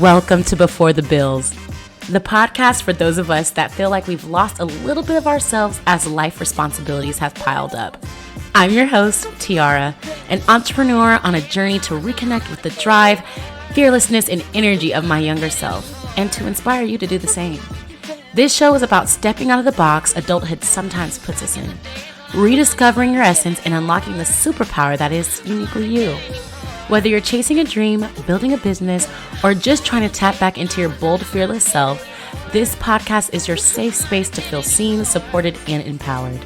Welcome to Before the Bills, the podcast for those of us that feel like we've lost a little bit of ourselves as life responsibilities have piled up. I'm your host, Tiara, an entrepreneur on a journey to reconnect with the drive, fearlessness, and energy of my younger self, and to inspire you to do the same. This show is about stepping out of the box adulthood sometimes puts us in, rediscovering your essence and unlocking the superpower that is uniquely you. Whether you're chasing a dream, building a business, or just trying to tap back into your bold, fearless self, this podcast is your safe space to feel seen, supported, and empowered.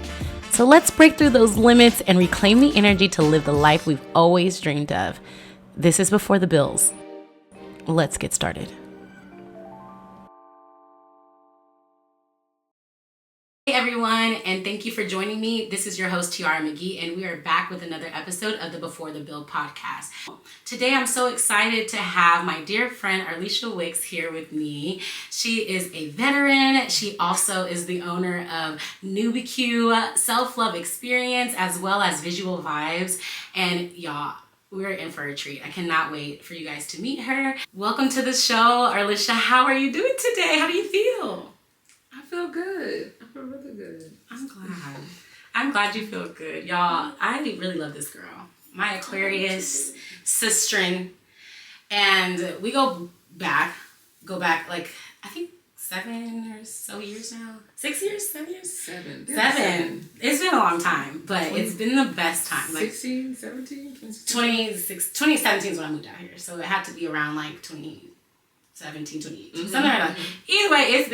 So let's break through those limits and reclaim the energy to live the life we've always dreamed of. This is Before the Bills. Let's get started. Hey everyone, and thank you for joining me. This is your host, Tiara McGee, and we are back with another episode of the Before the Bill podcast. Today, I'm so excited to have my dear friend, Erlesha Wicks, here with me. She is a veteran. She also is the owner of NewBQ Self-Love Experience, as well as Visual Vibes. And y'all, we're in for a treat. I cannot wait for you guys to meet her. Welcome to the show, Erlesha. How are you doing today? How do you feel? I feel good. I feel really good. I'm glad you feel good. Y'all, I really love this girl. My Aquarius sister. And we go back like, I think 7 or so years now. 6 years? 7 years? Seven. It's been a long time, but it's been the best time. Like 16, 17, 2017 is when I moved out here. So it had to be around like 2017, 2018, something like that. Either way, it's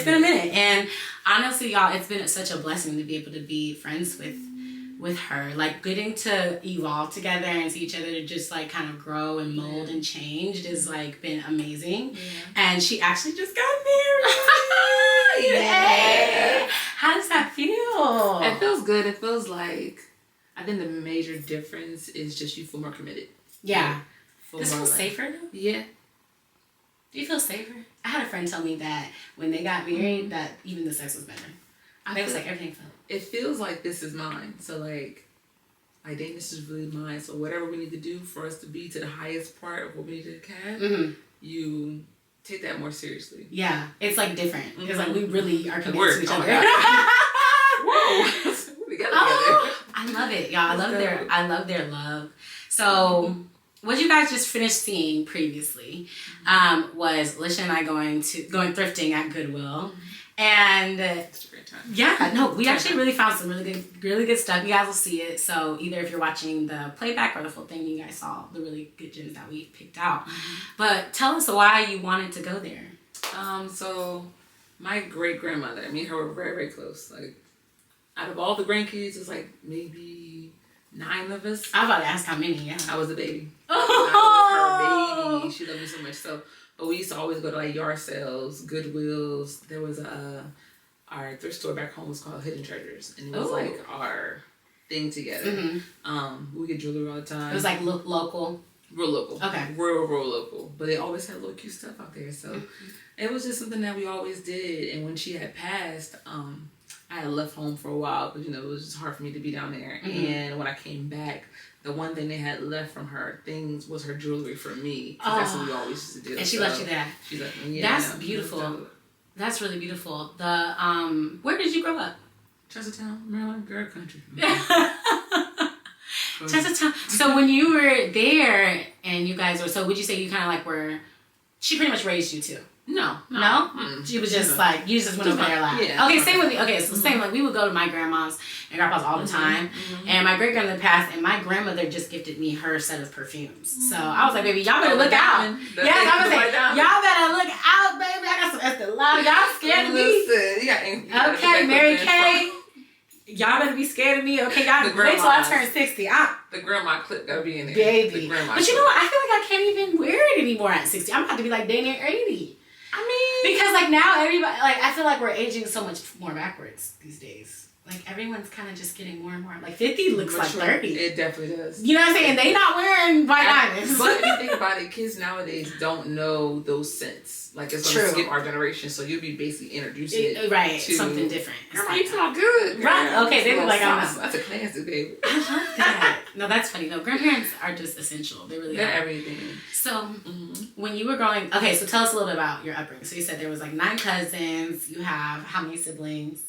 been a minute. And honestly, y'all, it's been such a blessing to be able to be friends with her. Like, getting to evolve together and see each other to just like kind of grow and mold and change is like been amazing. Yeah. And she actually just got married. Yay! How does that feel? It feels good. It feels like, I think the major difference is just you feel more committed. Yeah. Does it feel safer though? Yeah. Do you feel safer? I had a friend tell me that when they got married, that even the sex was better. It was like everything felt. It feels like this is mine. So like, I think this is really mine. So whatever we need to do for us to be to the highest part of what we need to have, you take that more seriously. Yeah, it's like different because like we really are committed to each other. Whoa, we got together. I love it, y'all. I love their love. So. What you guys just finished seeing previously was Lisha and I going thrifting at Goodwill, and it's a great time. Yeah, no, we actually really found some really good stuff. You guys will see it. So either if you're watching the playback or the full thing, you guys saw the really good gems that we picked out. But tell us why you wanted to go there. So my great grandmother, me and her were very, very close. Like, out of all the grandkids, it's like maybe 9 of us. I was about to ask how many. Yeah, I was a baby. I was her baby. She loved me so much. So, but we used to always go to like yard sales, Goodwills. There was our thrift store back home was called Hidden Treasures, and it was like our thing together. We get jewelry all the time. It was like local. Real local. Okay. Real local. But they always had little cute stuff out there. So it was just something that we always did. And when she had passed, I had left home for a while, but it was just hard for me to be down there. And when I came back, the one thing they had left from her things was her jewelry for me. Because that's what we always used to do. And she left you that. She left me. Yeah, that's beautiful. That's really beautiful. The where did you grow up? Chestertown, Maryland, girl country. Chestertown. So when you were there and you guys were, so would you say you kind of like were? She pretty much raised you too. No. She was just like, you just went over there like, yeah. Okay, same with me. Okay, so same, like we would go to my grandma's and grandpa's all the time. And my great grandmother passed, and my grandmother just gifted me her set of perfumes. So I was like, baby, y'all better look out. Yes, I was like, y'all better look out, baby. I got some Estee Lauder. Y'all scared of me. Okay, Mary Kay. Y'all better be scared of me. Okay, y'all wait till I turn 60. The grandma clip gotta be in there. Baby. But you know what? I feel like I can't even wear it anymore at 60. I'm about to be like dang near 80. Because like now everybody, like I feel like we're aging so much more backwards these days. like everyone's kind of just getting more and more. Like 50 looks like 30. It definitely does. You know what I'm saying? They not wearing white diamonds. But if you think about it, kids nowadays don't know those scents. Like it's going to skip our generation, so you'll be basically introducing it to something different. Girl, you smell good. Right? Okay, they look like that's a classic, baby. I love that. No, that's funny. No, grandparents are just essential. They really They're are. everything. So when you were growing, okay, so tell us a little bit about your upbringing. So you said there was like 9 cousins. You have how many siblings?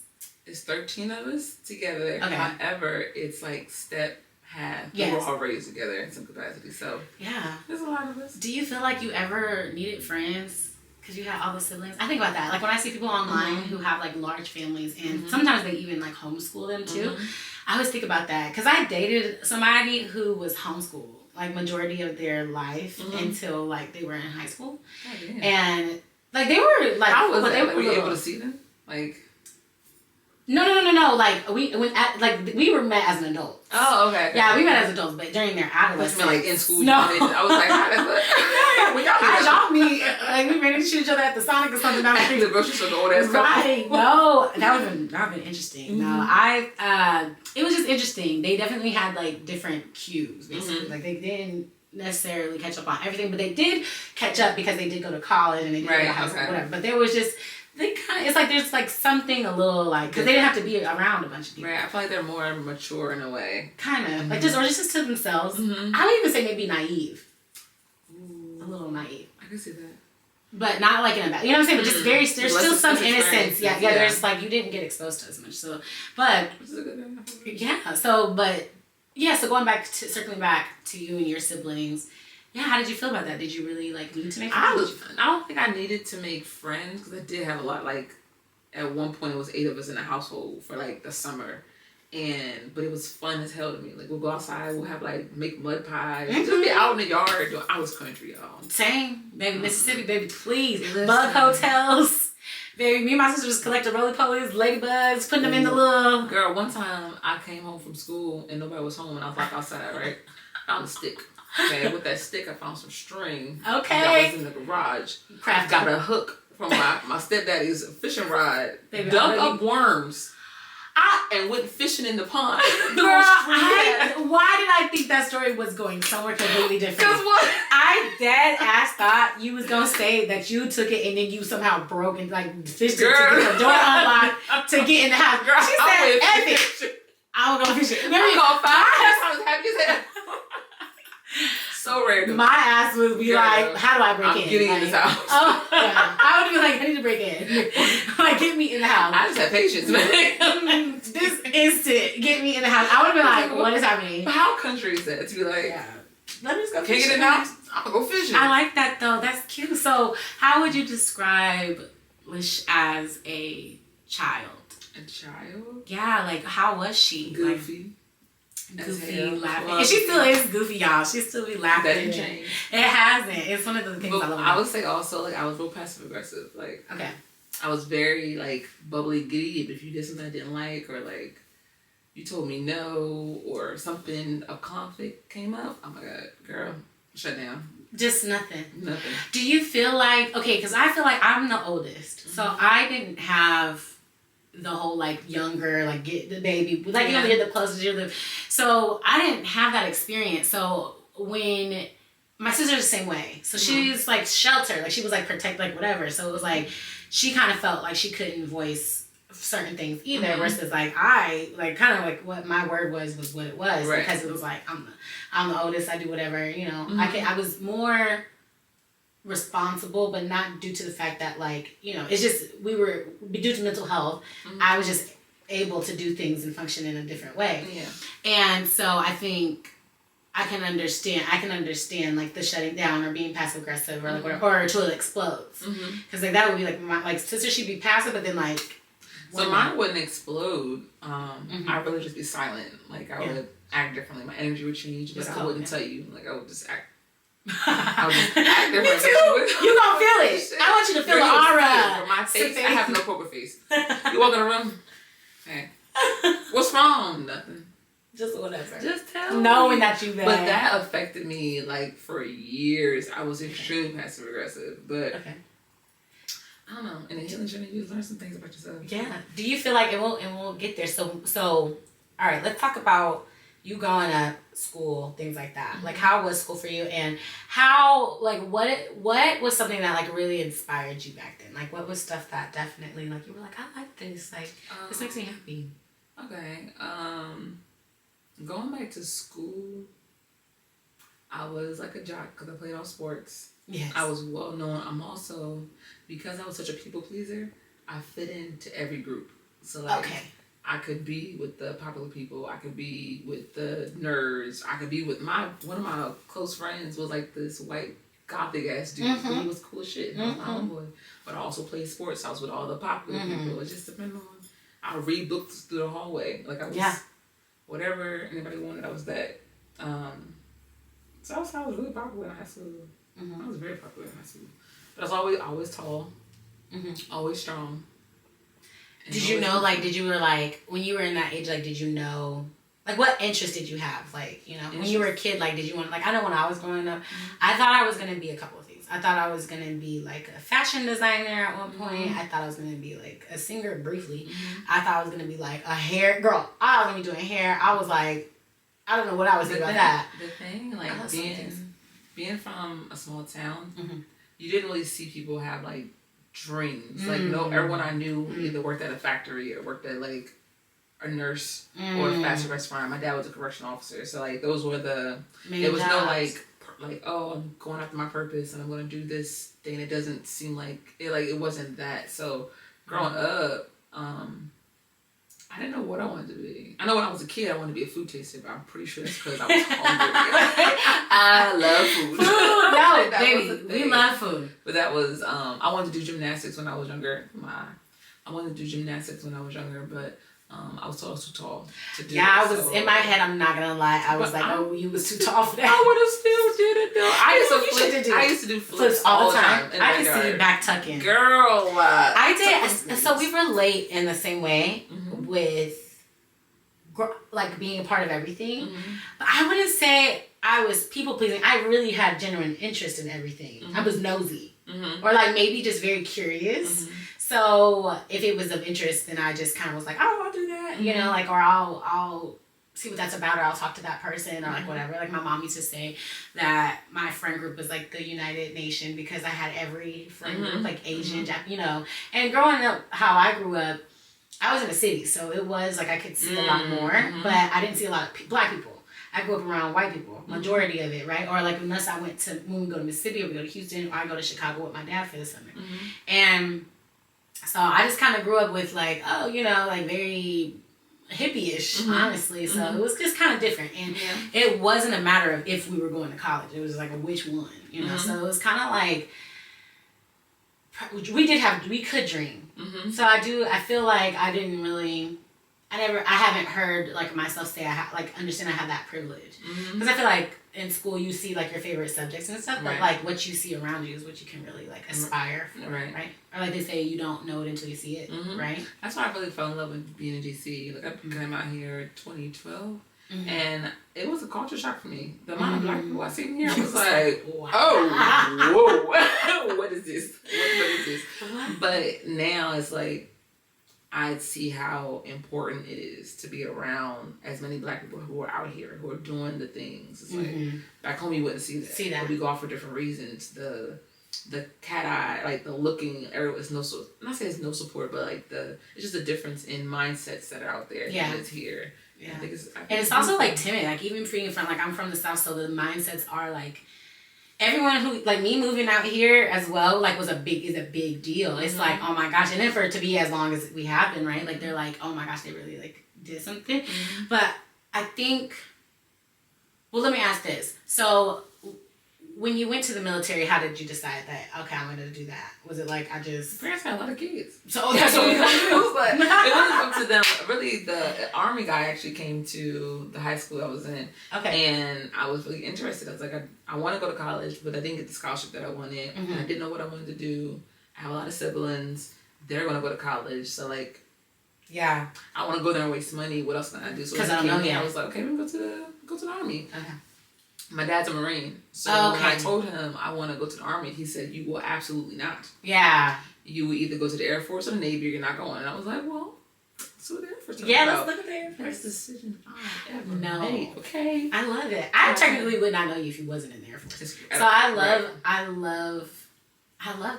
It's 13 of us together. Okay. However, it's like step half. Yes. We're all raised together in some capacity. So yeah, there's a lot of us. Do you feel like you ever needed friends? Because you had all the siblings. I think about that. Like when I see people online who have like large families and sometimes they even like homeschool them too. I always think about that. Because I dated somebody who was homeschooled like majority of their life until like they were in high school. Oh, yeah. And like they were like... How was that? Were you able to see them? Like... No. Like we were met as an adult. Oh, okay. Yeah, we met as adults, but during their adolescence. Like in school. No, I was like, how does that? When y'all meet, like we ran into each other at the Sonic or something. At the grocery store, the old ass couple. Right? No, that would have been interesting. No, it was just interesting. They definitely had like different cues, basically. Like they didn't necessarily catch up on everything, but they did catch up because they did go to college and they did go to high school, whatever. But there was just. It's like there's like something a little like because they didn't have to be around a bunch of people. Right, I feel like they're more mature in a way. Kind of like just to themselves. I would even say maybe naive. A little naive. I can see that. But not like in a bad. You know what I'm saying? But just there's still some innocence. Yeah. There's like you didn't get exposed to as much. So, but yeah. So, but yeah. So circling back to you and your siblings. Yeah, how did you feel about that? Did you really like need to make friends? I don't think I needed to make friends because I did have a lot. Like at one point, it was 8 of us in the household for like the summer, but it was fun as hell to me. Like we'll go outside, we'll have like make mud pies, just be out in the yard. I was country, y'all. Same, baby, Mississippi, baby, please. Bug hotels, baby. Me and my sister just collected roly polies, ladybugs, putting them in the little. Girl, one time I came home from school and nobody was home, and I was like outside, right? I found a stick. Okay, with that stick, I found some string. Okay. That was in the garage. Got a hook from my stepdaddy's fishing rod. Dug up worms. And went fishing in the pond. Girl, why did I think that story was going somewhere completely different? Because what? I dead ass thought you was going to say that you took it and then you somehow broke and like fished it to get the door unlocked to get in the house. Girl, she said, F it. I was going to fish it. Remember you go 5 I was happy as hell. So random. My ass would be like, how do I break in? I'm getting like, in this house. Oh, yeah. I would be like, I need to break in. Like, get me in the house. I just have patience, man. This instant, get me in the house. I would have been like, what is happening? But how country is that? To be like, let me just go fishing. Can't get in the house? I'm going to go fishing. I like that, though. That's cute. So, how would you describe Lish as a child? A child? Yeah, like, how was she? Goofy. Goofy, laughing. And she still is goofy, y'all. She still be laughing. That didn't change. It hasn't. It's one of the things I love. I would say also, like, I was real passive aggressive. Like, okay. I was very, like, bubbly giddy. If you did something I didn't like, or, like, you told me no, or something, a conflict came up, oh my God, girl, shut down. Just nothing. Nothing. Do you feel like, okay, because I feel like I'm the oldest. So I didn't have the whole like younger, like get the baby, like you're the closest, so I didn't have that experience. So when my sister's the same way, so she's like sheltered, like she was like protect, like whatever. So it was like she kind of felt like she couldn't voice certain things either. Versus like I like kind of like what my word was what it was, because it was like I'm the oldest, I do whatever, you know. I was more responsible, but not due to the fact that like, you know, it's just due to mental health, I was just able to do things and function in a different way. And so I think I can understand like the shutting down or being passive aggressive or like whatever, or until it explodes, because like that would be like my sister, she'd be passive, but then like so mine wouldn't explode. I'd really just be silent. Like I would act differently, my energy would change, but I wouldn't tell you. Like I would just act. I was acting. Me too. You gonna feel it. I want you to feel the aura. My face. I have no poker face. You walk in the room. Hey, what's wrong? Nothing. Just whatever. Just tell knowing me. That you bad. But that affected me like for years. I was extremely passive aggressive. But I don't know. In the healing journey, you learn some things about yourself. Yeah. Do you feel like it won't get there? So all right, let's talk about you growing up, school, things like that. Like, how was school for you, and how, like, what was something that like really inspired you back then? Like, what was stuff that definitely like you were like, I like this, like this makes me happy. Okay. Going back to school, I was like a jock because I played all sports. Yes. I was well known. I'm also, because I was such a people pleaser, I fit into every group. So like, okay. I could be with the popular people. I could be with the nerds. I could be with one of my close friends was like this white gothic ass dude. But he was cool as shit. He was my homeboy. But I also played sports. I was with all the popular people. It just depended on. I would read books through the hallway. Like I was whatever anybody wanted. I was that. So I was really popular in high school. I was very popular in high school. But I was always tall, always strong. Did you know, like, when you were in that age, like, did you know, like, what interest did you have? Like, you know, when you were a kid, like, did you want, like, I know when I was growing up, I thought I was going to be a couple of things. I thought I was going to be, like, a fashion designer at one point. I thought I was going to be, like, a singer briefly. I thought I was going to be, like, a hair girl. I was going to be doing hair. I was, like, I don't know what I was thinking about that. The thing, like, being from a small town, you didn't really see people have, like, dreams. Like, no, everyone I knew either worked at a factory or worked at, like, a nurse or a fast food restaurant. My dad was a correctional officer. So, like, those were the... Main it was jobs. No, like, oh, I'm going after my purpose and I'm going to do this thing. It doesn't seem like... It wasn't that. So, growing up, I didn't know what I wanted to be. I know when I was a kid, I wanted to be a food taster, but I'm pretty sure that's because I was hungry. I love food. No, baby, we love food. But that was, I wanted to do gymnastics when I was younger. I wanted to do gymnastics when I was younger, but I was too tall to do it. I was, in my head, I'm not going to lie, I was like, oh, you was too tall for that. I would have still did it, though. I used to do flips all the time. I can see you back tucking. Girl. I did. So we relate in the same way with, like, being a part of everything. But I wouldn't say I was people pleasing. I really had genuine interest in everything. I was nosy. Or, like, maybe just very curious. So if it was of interest, then I just kind of was like, oh, I'll do that, you know, like, or I'll see what that's about, or I'll talk to that person, or like whatever. Like, my mom used to say that my friend group was like the United Nation because I had every friend group, like Asian, you know. And growing up, how I grew up, I was in a city, so it was like I could see a lot more, but I didn't see a lot of black people. I grew up around white people, majority of it, right? Or like unless I went to, when we go to Mississippi or we go to Houston, or I go to Chicago with my dad for the summer. And so I just kind of grew up with like, oh, you know, like very hippie-ish, honestly. So it was just kind of different. And it wasn't a matter of if we were going to college. It was like a which one, you know? So it was kind of like, we could dream. So I feel like I haven't heard like myself say understand I have that privilege. Because I feel like in school you see like your favorite subjects and stuff, but like what you see around you is what you can really like aspire for, right? Or like they say, you don't know it until you see it, right? That's why I really fell in love with being in DC. Like I came out here in 2012, and it was a culture shock for me. The amount of black people I seen here was like, wow. Oh, whoa, what is this? What is this? But now it's like, I see how important it is to be around as many black people who are out here, who are doing the things. It's like, back home you wouldn't see that. But we go out for different reasons. The cat eye, like the looking, it's no, I'm not saying it's no support, but like it's just a difference in mindsets that are out there that is here. Yeah. And it's also like timid, like even being from, like I'm from the South, so the mindsets are like, everyone who, like me moving out here as well, like is a big deal. It's like, oh my gosh. And then for it to be as long as we have been, right? Like they're like, oh my gosh, they really like did something. But I think, well, let me ask this. So when you went to the military, how did you decide that, okay, I'm going to do that? Was it like, parents had a lot of kids. So that's what we going to do. It wasn't up to them. Really, the Army guy actually came to the high school I was in. Okay. And I was really interested. I was like, I want to go to college, but I didn't get the scholarship that I wanted. And I didn't know what I wanted to do. I have a lot of siblings. They're going to go to college. So, like, I want to go there and waste money. What else can I do? So, because I don't know yet. I was like, okay, we can go to the Army. Okay. My dad's a Marine. So when I told him I want to go to the Army, he said, you will absolutely not. Yeah. You will either go to the Air Force or the Navy, or you're not going. And I was like, well, let's see what the Air Force is Yeah, about. let's look at the Air Force. Best decision I ever made. Okay. I love it. I technically would not know you if you wasn't in the Air Force. So I love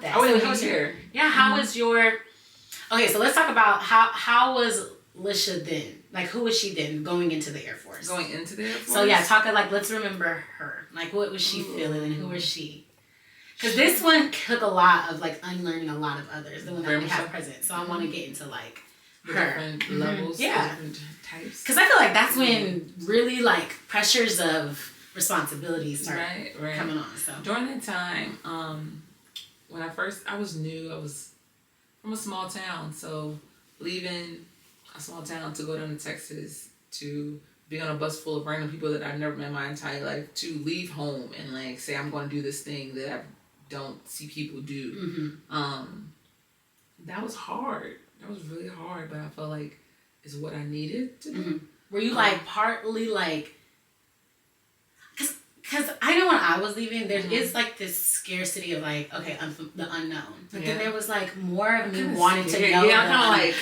that. I wasn't so here. Yeah, how was your... Okay, so let's talk about how was Lisha then? Like, who was she then going into the Air Force? Going into the Air Force? So yeah, let's remember her. Like, what was she feeling and who was she? Because this one took a lot of like unlearning a lot of others, the one that we have present. So I want to get into like her. Different levels, different types. Because I feel like that's when really like pressures of responsibilities start coming on. So during that time, when I was new. I was from a small town, so leaving a small town to go down to Texas to be on a bus full of random people that I've never met my entire life, to leave home and like say I'm going to do this thing that I don't see people do. That was hard. That was really hard, but I felt like it's what I needed to do. Were you like partly like, because I know when I was leaving, there is like this scarcity of like, okay, the unknown. But then there was like more of me wanting to know. Yeah, I'm kind of like,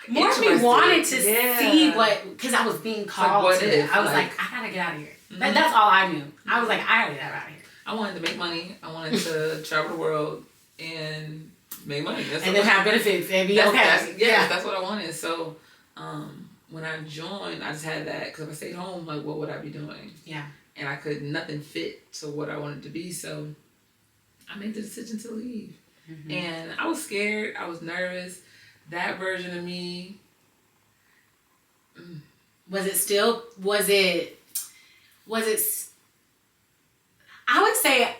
more of me wanted to see what, because I was being called to it. I was like, I gotta get out of here. That's all I knew. I was like, I gotta get out of here. I wanted to make money. I wanted to travel the world and make money. And then have benefits and be okay. That's what I wanted. So when I joined, I just had that, because if I stayed home, like, what would I be doing? Yeah. And nothing fit to what I wanted to be. So I made the decision to leave. And I was scared. I was nervous. That version of me. Was it I would say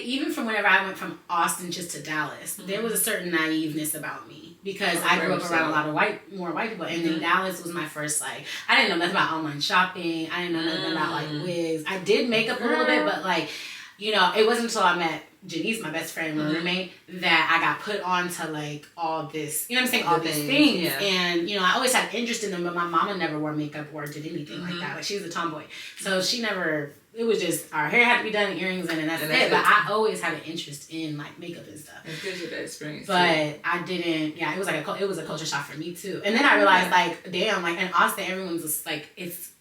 even from whenever I went from Austin just to Dallas, there was a certain naiveness about me, because I grew up around a lot of more white people, and then Dallas was my first, like, I didn't know nothing about online shopping. I didn't know nothing about like wigs. I did makeup a little bit, but like, you know, it wasn't until I met Janice, my best friend, my roommate, that I got put on to like all this, you know what I'm saying, all these things. Yeah. And, you know, I always had interest in them, but my mama never wore makeup or did anything like that. Like, she was a tomboy. So she never, it was just, our hair had to be done, earrings in, and that's it. But I always had an interest in like makeup and stuff. It's good with that experience. But I didn't, it was like it was a culture shock for me too. And then I realized like, damn, like in Austin, everyone's just like, it's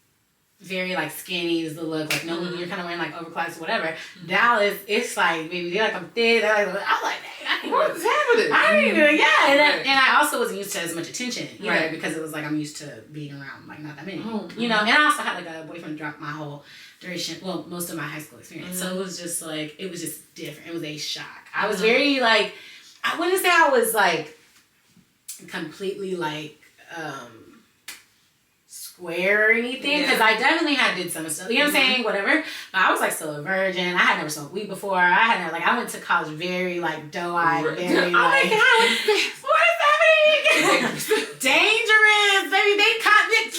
very like skinny is the look, like no, you're kind of wearing like overclass or whatever. Dallas, it's like, baby, they're like, I'm thick. They're like, I'm like, dang, what's happening? I didn't even, and I also wasn't used to as much attention either, because it was like I'm used to being around like not that many, you know. And I also had like a boyfriend drop my whole duration, well, most of my high school experience. So it was just like, it was just different. It was a shock. I was very like, I wouldn't say I was like completely like square or anything, because I definitely did some stuff, you know what I'm saying, whatever, but I was like still a virgin. I had never smoked weed before. I went to college very like doe-eyed, very like, oh my god, what is happening? Dangerous, baby. They caught me.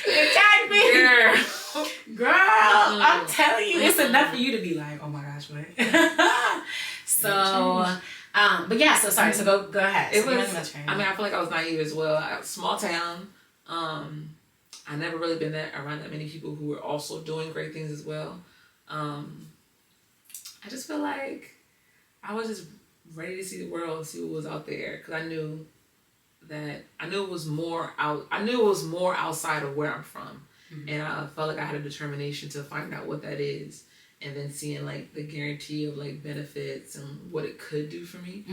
They tagged me. Girl, I'm telling you, it's enough for you to be like, oh my gosh, what? So but yeah, so sorry, so go ahead. It was, I mean, I feel like I was naive as well. Small town. I never really been around that many people who were also doing great things as well. I just feel like I was just ready to see the world, see what was out there, because I knew it was more outside of where I'm from, and I felt like I had a determination to find out what that is. And then seeing like the guarantee of like benefits and what it could do for me,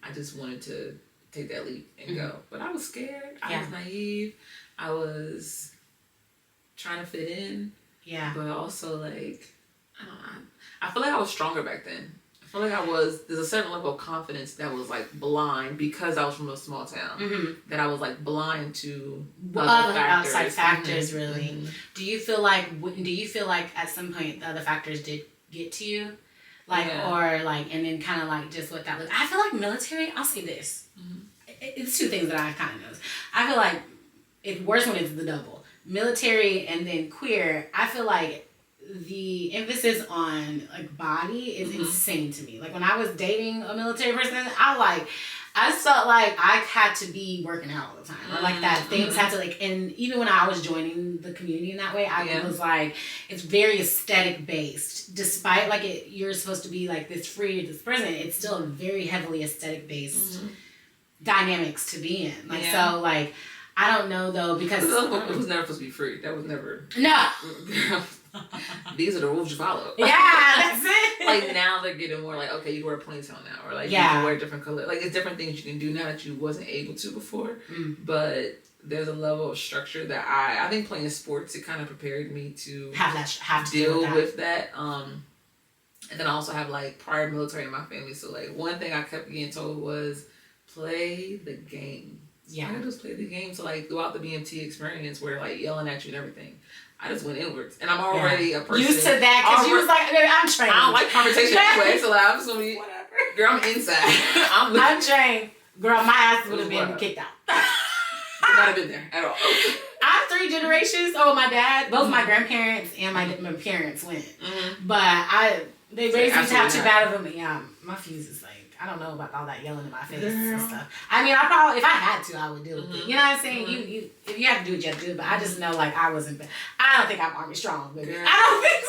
I just wanted to take that leap and go. But I was scared. I was naive. I was trying to fit in. Yeah. But also like, I don't know. I feel like I was stronger back then. I feel like there's a certain level of confidence that was like blind, because I was from a small town, that I was like blind to other factors. Outside factors, really. Do you feel like at some point the other factors did get to you? Like, or like, and then kind of like just what that looks. I feel like military, I'll say this. It's two things that I kind of know. I feel like it's worse when it's the double. Military and then queer, I feel like the emphasis on like body is insane to me. Like when I was dating a military person, I I just felt like I had to be working out all the time, or like that things had to like, and even when I was joining the community in that way, I was like, it's very aesthetic based. Despite like you're supposed to be like this free, this present, it's still very heavily aesthetic based dynamics to be in. Like so, like I don't know though because it was never supposed to be free. That was never These are the rules you follow. Yeah, that's it. Like now they're getting more like, okay, you wear a ponytail now, or like you can wear different color. Like it's different things you can do now that you wasn't able to before. But there's a level of structure that I think playing sports, it kind of prepared me to have to deal with that. And then I also have like prior military in my family, so like one thing I kept getting told was play the game. Yeah, I just play the game. So like throughout the BMT experience, where like yelling at you and everything, I just went inwards, and I'm already a person used to that because you was like, I'm trained. I don't like conversation anyway, so like, I'm just gonna be whatever. Girl, I'm inside. I'm trained. Girl, my ass would have been kicked out. Would not have been there at all. I'm 3 generations. Oh, my dad, both my grandparents and my parents went, but they raised me to have too bad of them. Yeah, my fuse is like. I don't know about all that yelling in my face and stuff. I mean, I probably, if I had to, I would do it. You know what I'm saying? You, if you have to do it, you have to do it. But I just know, like, I wasn't. I don't think I'm Army strong, baby. I don't think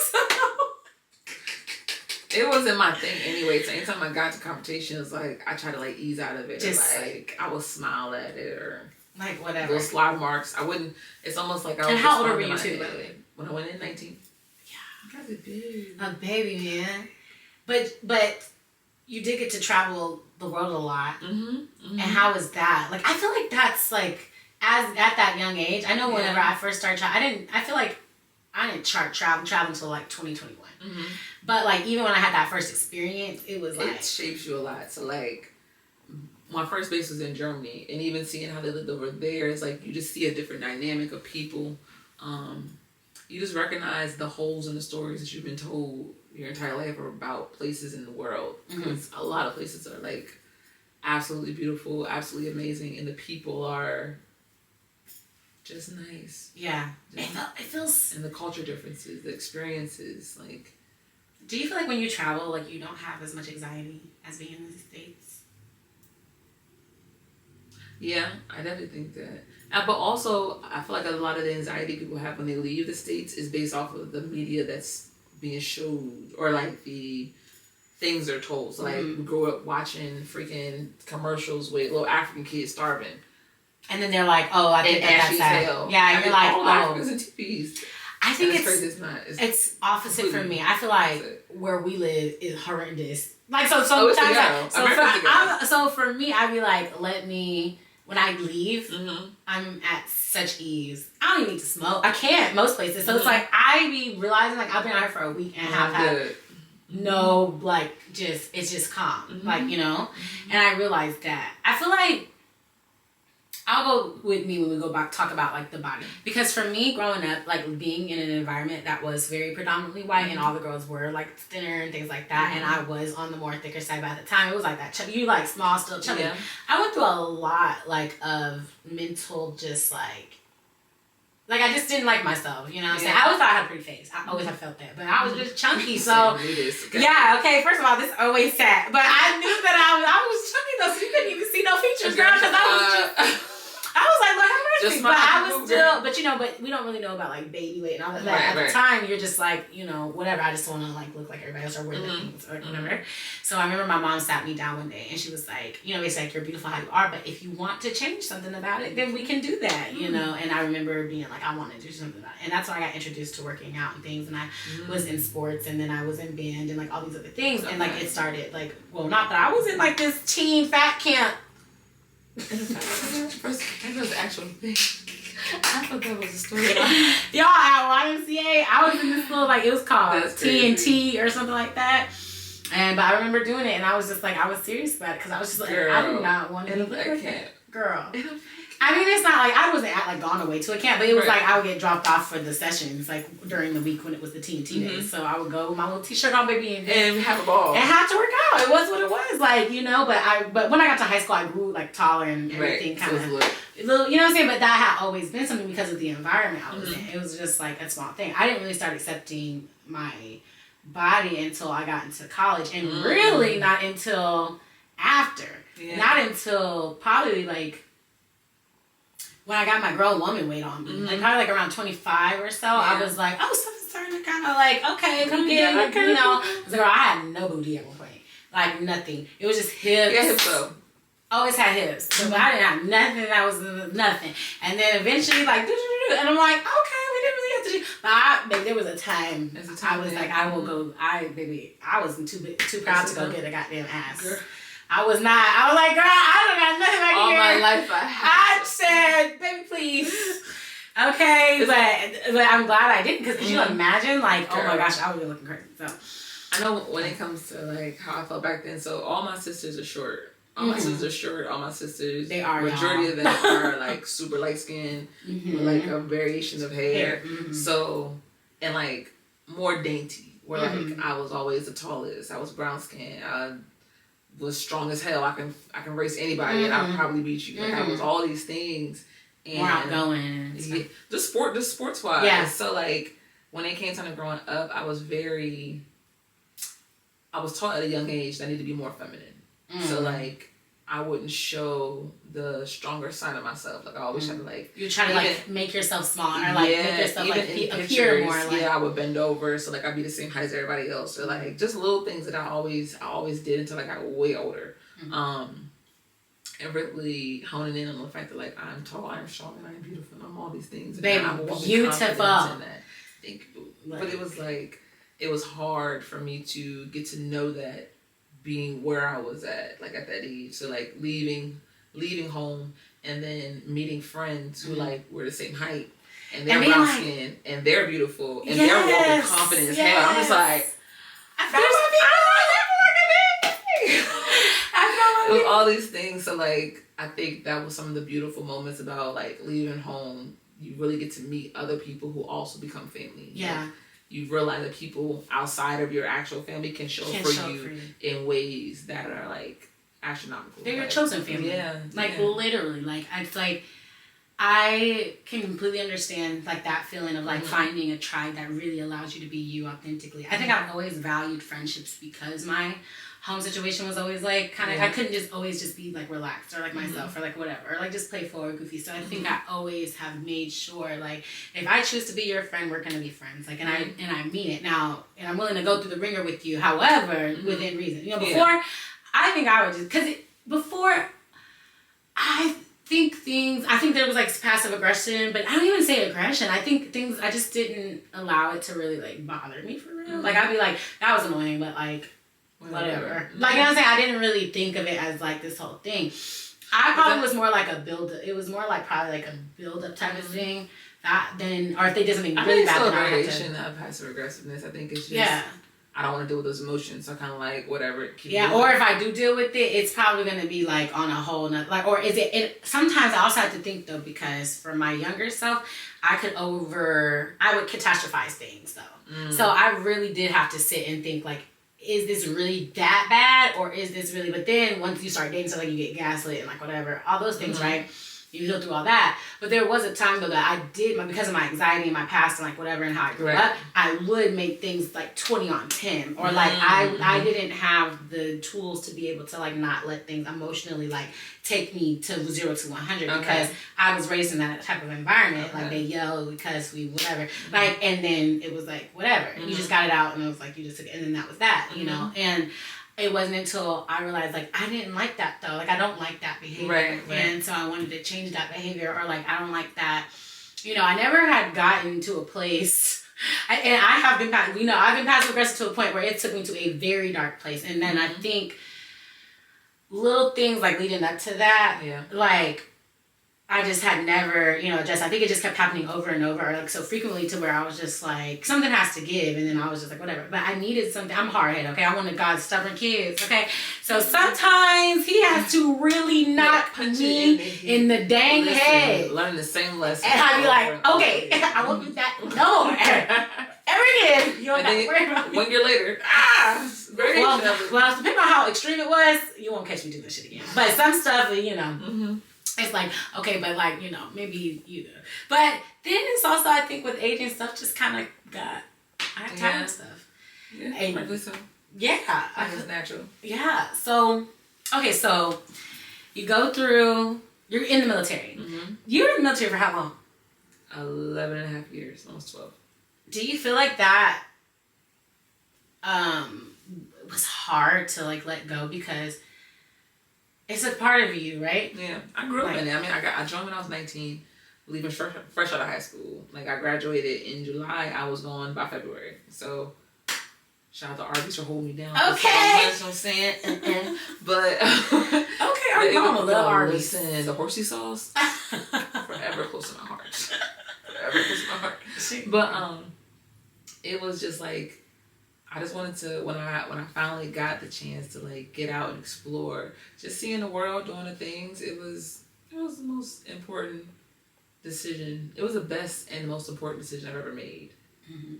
so. It wasn't my thing anyway. So anytime I got to confrontations, like I try to like ease out of it. Just like I would smile at it or like whatever. Those slide marks. I wouldn't. It's almost like I was. And how old were you too? By the way, when I went in 19. Yeah, I was a baby man. But. You did get to travel the world a lot. And how was that? Like, I feel like that's like, as at that young age, I know whenever I first started traveling, I feel like I didn't start travel until like 2021. But like, even when I had that first experience, it was like. It shapes you a lot. So like, my first base was in Germany, and even seeing how they lived over there, it's like, you just see a different dynamic of people. You just recognize the holes in the stories that you've been told your entire life are about places in the world, because a lot of places are like absolutely beautiful, absolutely amazing, and the people are just nice. Yeah, it feels, and the culture differences, the experiences. Like, do you feel like when you travel, like you don't have as much anxiety as being in the States? Yeah, I definitely think that. But also, I feel like a lot of the anxiety people have when they leave the States is based off of the media that's being showed, or like the things they're told. So like we grew up watching freaking commercials with little African kids starving, and then they're like, "Oh, I think that's sad." Yeah, and you're like, "Oh, Africans and TVs." I think it's opposite for me. I feel like where we live is horrendous. Like so for me, I'd be like, let me. When I leave, I'm at such ease. I don't even need to smoke. I can't most places. So it's like I be realizing like I've been out here for a week and have had no like it's just calm. Like, you know? And I realized that. I feel like I'll go with me when we go back talk about like the body. Because for me growing up, like being in an environment that was very predominantly white and all the girls were like thinner and things like that, and I was on the more thicker side, but at the time it was like that you like small still chubby. I went through a lot like of mental just like I just didn't like myself, you know what I'm saying? I always thought I had a pretty face. I always have felt that. But I was just chunky, so yeah, okay, first of all, this always sad. But I knew that I was chunky though, so you couldn't even see no features, girl, because I was like, Lord have mercy. But I was still, but we don't really know about like baby weight and all that. At the time, you're just like, you know, whatever. I just want to like look like everybody else or wear the things or whatever. So I remember my mom sat me down one day and she was like, you know, it's like, you're beautiful how you are, but if you want to change something about it, then we can do that, you know. And I remember being like, I want to do something about it. And that's when I got introduced to working out and things. And I was in sports, and then I was in band and like all these other things. And like it started like, well, not that I was in like this teen fat camp. That was the actual thing. I thought that was a story. Y'all at YMCA, I was in this little like it was called TNT or something like that. But I remember doing it, and I was just like, I was serious about it because I was just like, I do not want to be like a camp, girl. I mean, it's not like I wasn't gone away to a camp, but it was like I would get dropped off for the sessions like during the week when it was the TNT days. So I would go with my little t-shirt on, baby, and have a ball and have to work out. It was what it was, like, you know. But when I got to high school, I grew like taller and everything kind of little, you know what I'm saying. But that had always been something because of the environment I was in. It was just like a small thing. I didn't really start accepting my body until I got into college, and really not until after. Yeah. Not until probably like when I got my grown woman weight on me. Like probably like around 25 or so. Yeah. I was like, oh, stuff is starting to kind of like, okay, we get, you know. Girl, I had no booty at one point. Like nothing. It was just hips. Yeah, hips though. Always had hips. So I didn't have nothing. That was nothing. And then eventually like, and I'm like, okay, we didn't really have to do. But baby, there was a time I was like, I will go. I wasn't too proud to go get a goddamn ass. Girl. I was not. I was like, girl, I don't got nothing back all here. All my life I said, baby, please. Okay, but I'm glad I didn't, because could you imagine, like, girl. Oh my gosh, I would be looking crazy. So I know when it comes to like how I felt back then. So all my sisters are short. All my sisters are short. All my sisters, they are. Majority of them are like super light skinned with like a variation of hair. So and like more dainty. Where like I was always the tallest. I was brown skinned. I was strong as hell. I can race anybody and I'll probably beat you. Like I was all these things. And more outgoing. Yeah, just sports wise. Yeah. So like when it came time to growing up, I was taught at a young age that I need to be more feminine. So like I wouldn't show the stronger side of myself. Like I always try to like you try to like make yourself smaller, or like make yourself like appear more. Like I would bend over so like I'd be the same height as everybody else. So like just little things that I always did until I got way older. And really honing in on the fact that like I'm tall, I'm strong, and I'm beautiful, and I'm all these things. And baby, I'm beautiful. In that. Thank you. But it was like it was hard for me to get to know that being where I was at, like at that age. So like leaving home and then meeting friends who like were the same height and they're brown skin and they're beautiful and they're walking confident as hell. I'm just like, it was all these things. So like I think that was some of the beautiful moments about like leaving home. You really get to meet other people who also become family. Yeah. Like, you realize that people outside of your actual family can show up for you in ways that are like astronomical. They're your chosen family. Yeah. Like literally. Like I can completely understand like that feeling of like finding a tribe that really allows you to be you authentically. I think I've always valued friendships because my home situation was always like kind of I couldn't just always just be like relaxed or like myself or like whatever or like just playful or goofy. So I think I always have made sure like if I choose to be your friend, we're gonna be friends. Like and I mean it now, and I'm willing to go through the ringer with you. However, within reason. You know, before I think I would just before I think there was like passive aggression, but I don't even say aggression. I think I just didn't allow it to really like bother me for real. Like I'd be like that was annoying, but like. Whatever. Like, you know what I'm saying? I didn't really think of it as, like, this whole thing. I probably was more like a build-up. It was more like probably like a build-up type of thing. Or if they did something really bad, then I had to. I think it's passive aggressiveness. I think it's just, I don't want to deal with those emotions. So I kind of like, whatever. Or if I do deal with it, it's probably going to be, like, on a whole nother, like, or is it, sometimes I also have to think, though, because for my younger self, I would catastrophize things, though. So I really did have to sit and think, like, is this really that bad, or is this really, but then once you start dating, so like you get gaslit and like whatever, all those things, right? You go through all that. But there was a time though that I did, because of my anxiety in my past and like whatever and how I grew up, I would make things like 20 on 10. Or like I didn't have the tools to be able to like not let things emotionally like take me to 0 to 100 because I was raised in that type of environment. Like they yell because we whatever. Like, and then it was like whatever. You just got it out and it was like you just took it, and then that was that, you know? And it wasn't until I realized, like, I didn't like that, though. Like, I don't like that behavior. Right. And so I wanted to change that behavior. Or, like, I don't like that. You know, I never had gotten to a place. I've been passive aggressive to a point where it took me to a very dark place. And then I think little things, like, leading up to that, like, I just had never, I think it just kept happening over and over, like so frequently to where I was just like, something has to give. And then I was just like, whatever. But I needed something. I'm hard-headed, okay? I'm one of God's stubborn kids, okay? So sometimes he has to really knock me in the dang head. Learn the same lesson. And I'd be like, okay, I won't do that no more. Ever again. You don't have to worry about 1 year later, well, depending on how extreme it was, you won't catch me doing this shit again. But some stuff, it's like, okay, but like, maybe you know. But then it's also, I think with age and stuff, just kind of I have time and stuff. Yeah, probably so. Yeah. It's natural. Yeah. So Okay, so you go through, you're in the military. You were in the military for how long? 11 and a half years, almost 12. Do you feel like that was hard to like let go because it's a part of you, right? Yeah, I grew up in it. I mean, I joined when I was 19, leaving fresh out of high school. Like, I graduated in July. I was gone by February. So, shout out to Arby's for holding me down. Okay. That's what I'm saying. But okay, our mama love Arby's. Listen, the horsey sauce, forever close to my heart. Forever close to my heart. But it was just like, I just wanted to, when I finally got the chance to like get out and explore, just seeing the world, doing the things, it was the most important decision. It was the best and most important decision I've ever made,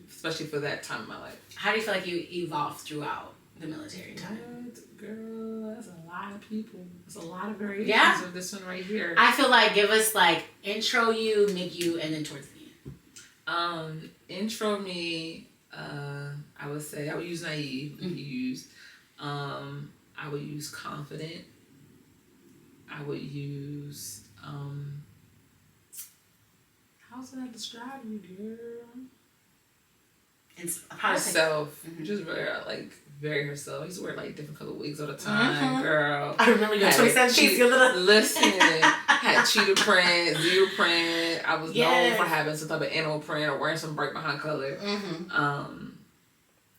especially for that time in my life. How do you feel like you evolved throughout the military time? Girl, that's a lot of people. That's a lot of variations of this one right here. I feel like, give us like intro you, mid you, and then towards the end. Intro me. I would say I would use naive. I would use confident. I would use how should I describe you, girl? It's herself. Just very herself. I used to wear like different color wigs all the time, girl. I remember your 27 Listen, had cheetah print, zebra print. I was known for having some type of animal print or wearing some bright behind color.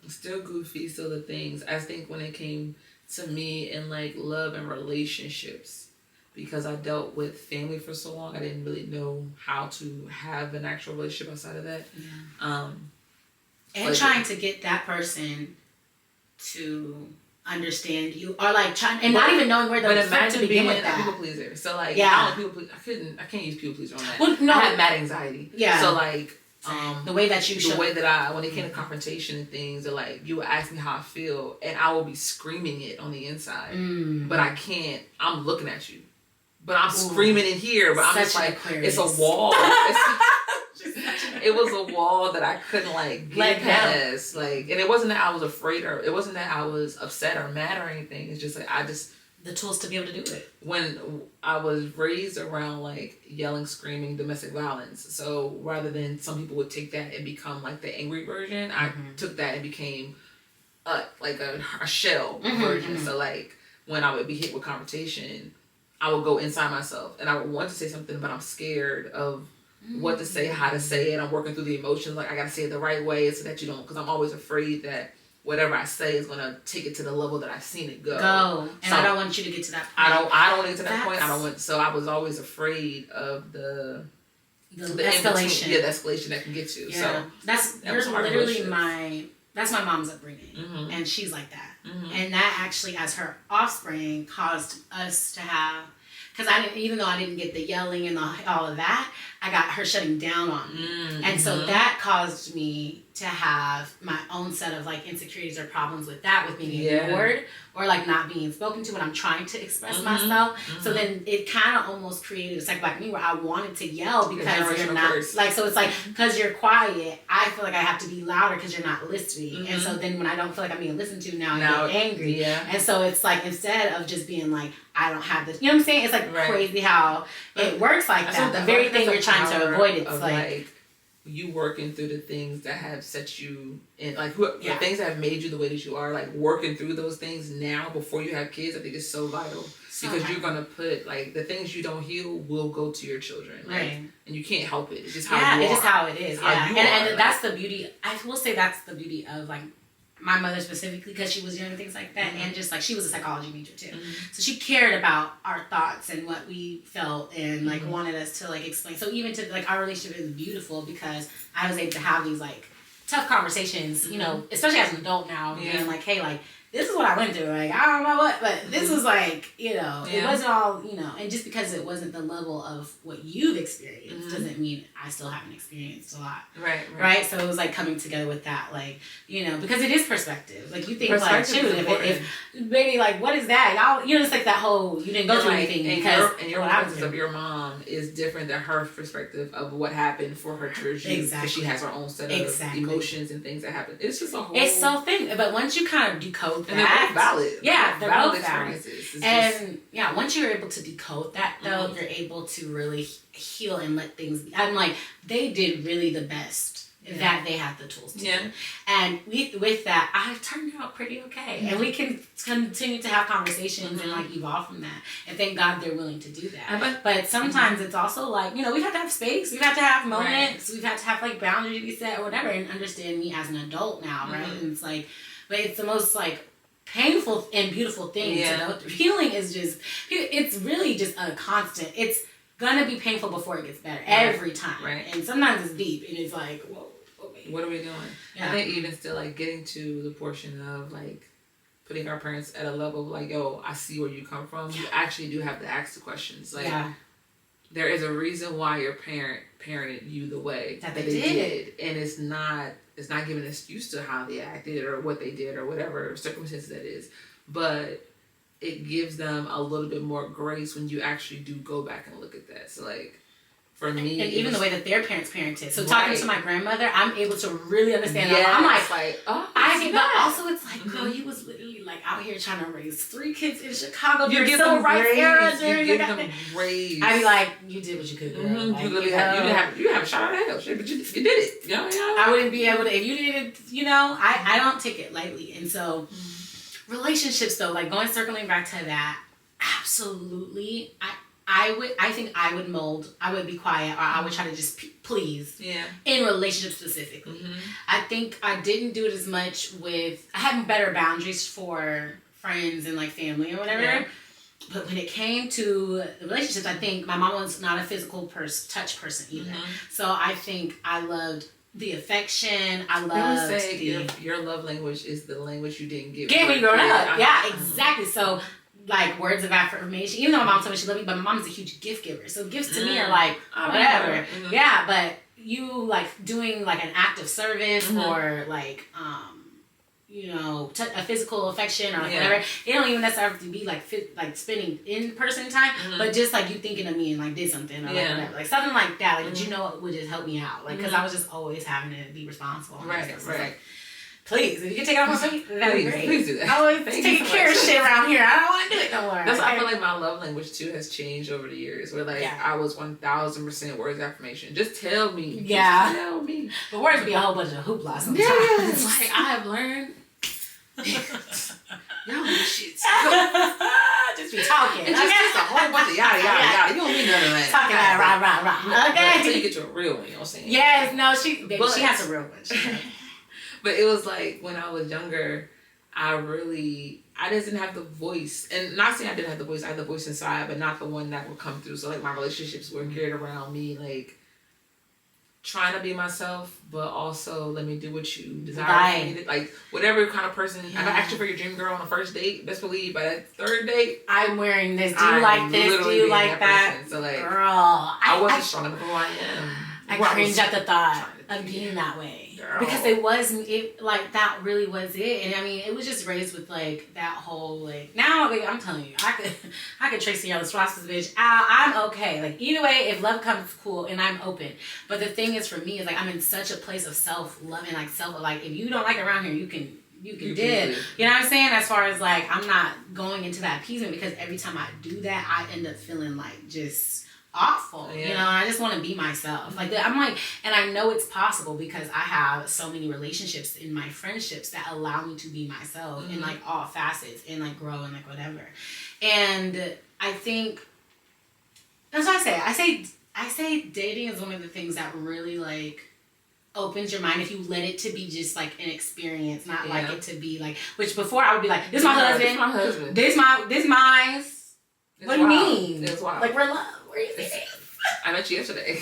Still goofy, still the things. I think when it came to me and like love and relationships, because I dealt with family for so long, I didn't really know how to have an actual relationship outside of that. And trying to get that person to understand you, or like trying and not even knowing where they're to begin with that. People pleaser. So like, I can't use people pleaser on that. Well, no, I had mad anxiety. Yeah. So like, the way that you when it came to confrontation and things, or like you would ask me how I feel, and I will be screaming it on the inside, but I can't. I'm looking at you, but I'm screaming in here, but I'm just like, it's a wall. It was a wall that I couldn't like get past. Like, and it wasn't that I was afraid, or it wasn't that I was upset or mad or anything. It's just like the tools to be able to do it. When I was raised around like yelling, screaming, domestic violence. So rather than some people would take that and become like the angry version, I took that and became like a shell version. So like when I would be hit with confrontation, I would go inside myself and I would want to say something, but I'm scared of what to say, how to say it. I'm working through the emotions. Like, I got to say it the right way so that you don't, because I'm always afraid that whatever I say is going to take it to the level that I've seen it go. And so I don't want you to get to that point. I don't want to get to that point. So I was always afraid of the escalation. The escalation that can get to. Yeah. So that's my mom's upbringing. And she's like that. And that actually, as her offspring, caused us to have, because even though I didn't get the yelling and all of that, I got her shutting down on me. And so that caused me to have my own set of like insecurities or problems with that, with being ignored or like not being spoken to when I'm trying to express myself. So then it kind of almost created a cycle like me where I wanted to yell because you're not like, so it's like, because you're quiet, I feel like I have to be louder because you're not listening. And so then when I don't feel like I'm being listened to, now I get angry. And so it's like, instead of just being like, I don't have this, you know what I'm saying? It's like crazy how it works like that. The very thing you're trying to avoid, it's like you working through the things that have set you in, like the things that have made you the way that you are, like working through those things now before you have kids, I think is so vital. Because you're going to put, like, the things you don't heal will go to your children. Like, and you can't help it. It's just how you are. It's just how it is. And like, that's the beauty. I will say that's the beauty of, like, my mother specifically, because she was young and things like that. And just, like, she was a psychology major, too. So she cared about our thoughts and what we felt and, like, wanted us to, like, explain. So even to, like, our relationship is beautiful because I was able to have these, like, tough conversations, you know, especially as an adult now, being like, hey, like, this is what I went through. Like, I don't know what, but this was like, you know, it wasn't all, you know, and just because it wasn't the level of what you've experienced doesn't mean I still haven't experienced a lot. Right? So it was like coming together with that, like, you know, because it is perspective. Like, you think like, shoot, if maybe like, what is that? Y'all, you know, it's like that whole, you didn't go through anything because your perspective of your mom is different than her perspective of what happened for her to regime. Because she has her own set of emotions and things that happen. It's just a whole... It's so thin. But once you kind of decode decode that. And they're both valid. Yeah, they're valid both valid. experiences. And yeah, once you're able to decode that, though, you're able to really heal and let things be. I'm like, they did really the best that they had the tools to do. And with that, I've turned out pretty okay. And we can continue to have conversations and like evolve from that. And thank God they're willing to do that. But sometimes it's also like, you know, we've had to have space. We've had to have moments. We've had to have like boundaries to be set or whatever. And understand me as an adult now, right? And it's like, but it's the most like painful and beautiful thing to go through. Healing is just, it's really just a constant. It's gonna be painful before it gets better every time. Right. And sometimes it's deep and it's like, whoa. What are we doing? Yeah. I think even still, like, getting to the portion of, like, putting our parents at a level of, like, yo, I see where you come from. You actually do have to ask the questions. Like, there is a reason why your parent parented you the way that they did. And it's not giving an excuse to how they acted or what they did or whatever circumstance that is. But it gives them a little bit more grace when you actually do go back and look at that. So, like, for me, and even the way that their parents parented. So talking to my grandmother, I'm able to really understand that. I'm like, I get, but also it's like, girl, you was literally like out here trying to raise 3 kids in Chicago during the civil rights era. You give them grace. I'd be like, you did what you could, girl. Like, you literally have a shot at hell, shit, but you did it. You know? I wouldn't be able to if you did it. You know, I don't take it lightly, and so relationships though, like circling back to that, absolutely, I think I would mold. I would be quiet, or I would try to just please. Yeah. In relationships specifically, I think I didn't do it as much with. I had better boundaries for friends and like family or whatever. Yeah. But when it came to relationships, I think my mom was not a physical touch person either. So I think I loved the affection. I loved. They would say your love language is the language you didn't get when you grew up. Yeah, exactly. So. Like words of affirmation, even though my mom told me she loved me, but my mom's a huge gift giver. So gifts to me are like whatever. Yeah, but you like doing like an act of service or like you know a physical affection or like whatever. It don't even necessarily have to be like spending in person time, but just like you thinking of me and like did something or like whatever, like something like that. Like you know would just help me out, like because I was just always having to be responsible. Right. So like, please, if you can take it off my plate, that'd be great. Please do that. I always taking care of shit around here. I don't want to do it no more. That's why I feel like my love language too has changed over the years. Where like I was 1000% words of affirmation. Just tell me. Yeah. Just tell me. But words be a whole bunch of hoopla sometimes. Yeah. It's like I have learned. Y'all this shit. Just be talking. It's just a whole bunch of yada yada yada. You don't mean none of that. Talking that rah. Okay. Until you get to a real one, you know what I'm saying? Yes. No. She has a real one. But it was like when I was younger, I didn't have the voice. And not saying I didn't have the voice, I had the voice inside, but not the one that would come through. So like my relationships were geared around me, like trying to be myself, but also let me do what you desire for me to, like whatever kind of person. I got asked you for your dream girl on the first date. Best believe by that third date, I'm wearing this. Do you like this? Do you like that? Person. So like, girl, I wasn't strong enough for who I am. I cringe at the thought of being that way. Girl. Because like that really was it. And I mean it was just raised with like that whole like now like, I'm telling you I could trace the other Ross's bitch out. I'm okay. Like either way, if love comes, cool, and I'm open. But the thing is for me is like I'm in such a place of self-love and like if you don't like it around here, you can did. You know what I'm saying? As far as like I'm not going into that appeasement because every time I do that I end up feeling like just awful. You know, I just want to be myself. Like I'm like, and I know it's possible because I have so many relationships in my friendships that allow me to be myself in like all facets and like grow and like whatever. And I think that's what I say dating is one of the things that really like opens your mind if you let it to be just like an experience, not like it to be like, which before I would be like, this is my husband. This mine. What do you mean? It's wild. Like we're love. Where are you serious? I met you yesterday.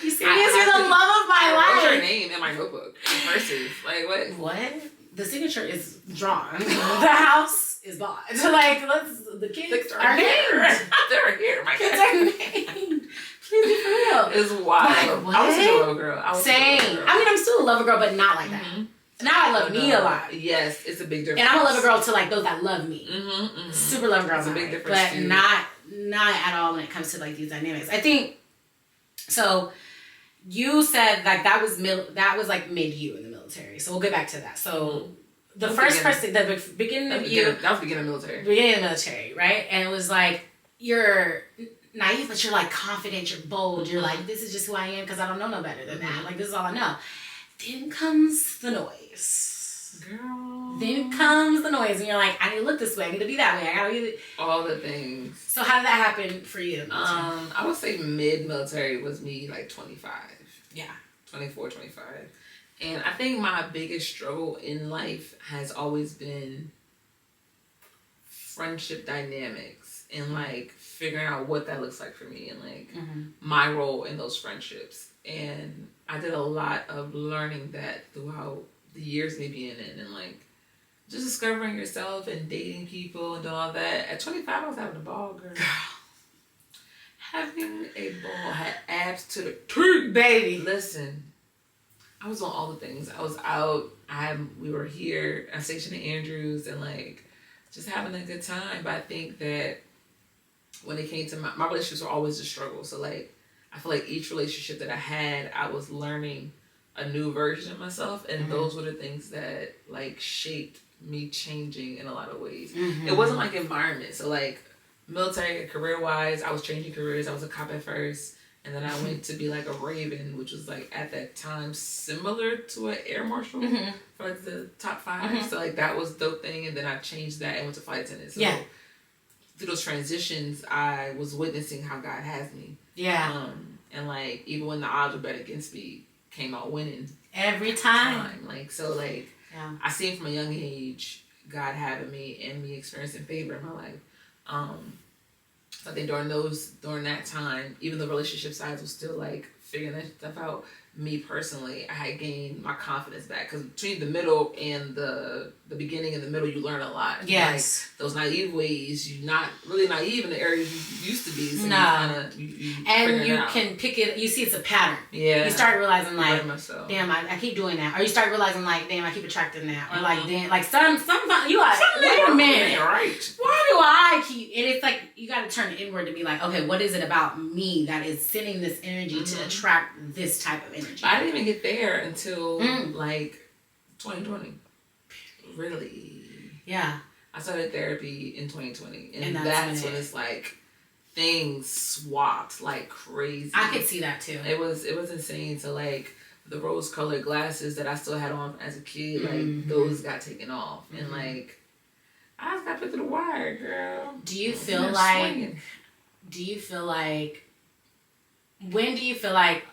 You serious? You're the love of my life. What's your name in my notebook? Versus, like what? What? The signature is drawn. The house is bought. So like, the kids are named. They're here. My kids are named. Please be for real. It's wild. Like, I was still a lover girl. Same. I mean, I'm still a lover girl, but not like that. Now I love me a lot. Yes, it's a big difference. And I'm a lover girl to like those that love me. Super lover girl. It's a big difference. But too. Not at all when it comes to like these dynamics. I think so. You said like that was like mid you in the military. So we'll get back to that. So the first person, the beginning of you. That was beginning of military. Beginning of the military, right? And it was like, you're naive, but you're like confident, you're bold, you're like, this is just who I am because I don't know no better than that. Like, this is all I know. Then comes the noise. Girl. Then comes the noise, and you're like, I need to look this way, I need to be that way, I gotta be all the things. So how did that happen for you? I would say mid-military was me, like 25. Yeah. 24, 25. And I think my biggest struggle in life has always been friendship dynamics and like figuring out what that looks like for me and like my role in those friendships. And I did a lot of learning that throughout the years me being in and like just discovering yourself and dating people and doing all that. At 25, I was having a ball, girl. Having a ball, had abs to the teeth, baby. Listen, I was on all the things. I was out. We were here. I stationed in Andrews and like just having a good time. But I think that when it came to my relationships were always a struggle. So like I feel like each relationship that I had, I was learning a new version of myself, and those were the things that like shaped me changing in a lot of ways. It wasn't like environment. So like military career wise, I was changing careers. I was a cop at first. And then I went to be like a Raven, which was like at that time similar to an air marshal for like the top 5. So like that was the thing. And then I changed that and went to flight attendant. So through those transitions, I was witnessing how God has me. Yeah. And like even when the odds were bet against me, came out winning every time. Like so, like I seen from a young age God having me and me experiencing favor in my life. So I think during that time, even the relationship sides was still like figuring that stuff out. Me personally, I had gained my confidence back because between the middle and the beginning and the middle, you learn a lot. Yes, like, those naive ways, you're not really naive in the areas you used to be. So no, you can pick it. You see, it's a pattern. Yeah, you start realizing like, damn, I keep doing that, or you start realizing like, damn, I keep attracting that, or like, damn, like some you like, wait a minute, right? Why do I keep? And it's like you got to turn it inward to be like, okay, what is it about me that is sending this energy to attract this type of energy? I didn't even get there until like 2020. Really? Yeah. I started therapy in 2020, and that's when it's like things swapped like crazy. I could see that too. It was insane. So like the rose-colored glasses that I still had on as a kid, like those got taken off, and like I just got put to the wire, girl. Do you feel like? Swinging. When do you feel like?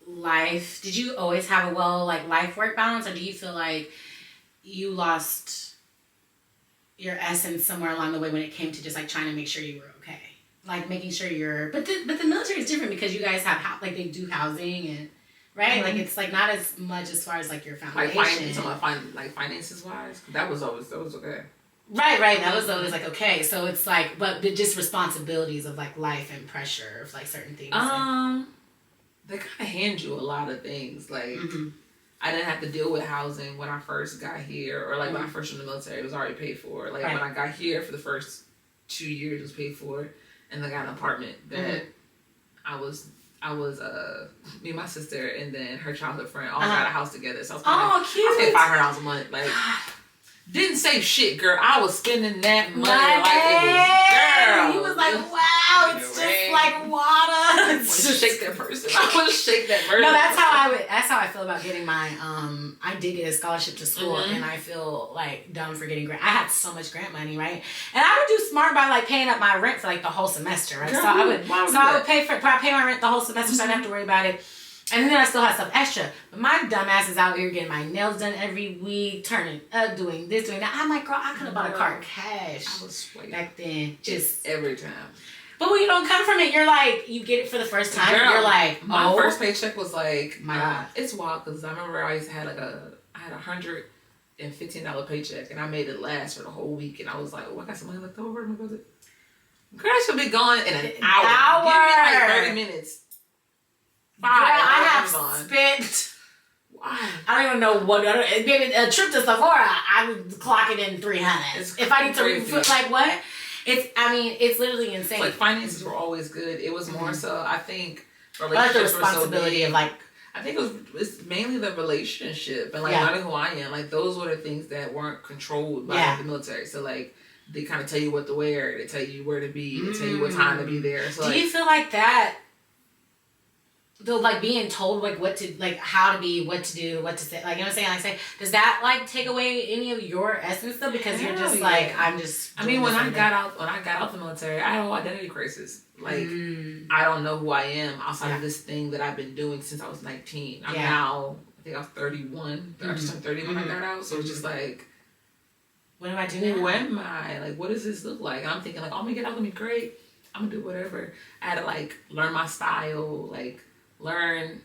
Life, did you always have a life-work balance, or do you feel like you lost your essence somewhere along the way when it came to just like trying to make sure you were okay, like making sure you're but the military is different because you guys have like they do housing and right like it's like not as much as far as like your foundation like finances wise that was okay. Right. That was always like okay. So it's like, but just responsibilities of like life and pressure of like certain things. They kind of hand you a lot of things. Like, I didn't have to deal with housing when I first got here, or like when I first went in the military, it was already paid for. Like when I got here for the first 2 years, it was paid for, and I got an apartment that I was me and my sister and then her childhood friend all got a house together. So I was paying $500 a month. Like, didn't save shit, girl. I was spending that money like it was, girl. You was like, wow, it's just like water. Just shake that person. I want to shake that person. No, that's how I feel about getting my I did get a scholarship to school, and I feel like dumb for getting grant. I had so much grant money, right? And I would do smart by like paying up my rent for like the whole semester, right? Girl, so I would pay my rent the whole semester, so I didn't have to worry about it. And then I still had stuff extra. But my dumb ass is out here getting my nails done every week, turning up, doing this, doing that. I'm like, girl, I could have bought a car cash. I was sweating. Back then. Just every time. But when you don't come from it, you're like, you get it for the first time. Girl, you're like, my first paycheck was like, my God. It's wild because I remember I used to have I had $115 paycheck and I made it last for the whole week. And I was like, oh, I got some money left over. And I go, girl, I should be gone in an hour. Give me like 30 minutes. I have spent. I don't even know what. Maybe a trip to Sephora, I would clock it in $300. If I need to, like what? It's literally insane. Like finances were always good. It was more so. I think relationships the responsibility of like. I think it's mainly the relationship and like learning who I am. Like those were the things that weren't controlled by the military. So like they kind of tell you what to wear, they tell you where to be, they tell you what time to be there. So do you feel like that? Though, like being told like what to like, how to be, what to do, what to say, like you know what I'm saying? Like, say, does that like take away any of your essence though? Because you're just like, I'm just. I mean, when I got out the military, I had a whole identity crisis. Like, I don't know who I am outside of this thing that I've been doing since I was 19. I'm now, I think I was 31. I just turned 30 when I got out. So it's just like, what do I do now? Who am I? Like, what does this look like? And I'm thinking like, oh, I'm gonna get out, gonna be great. I'm gonna do whatever. I had to like learn my style, like learn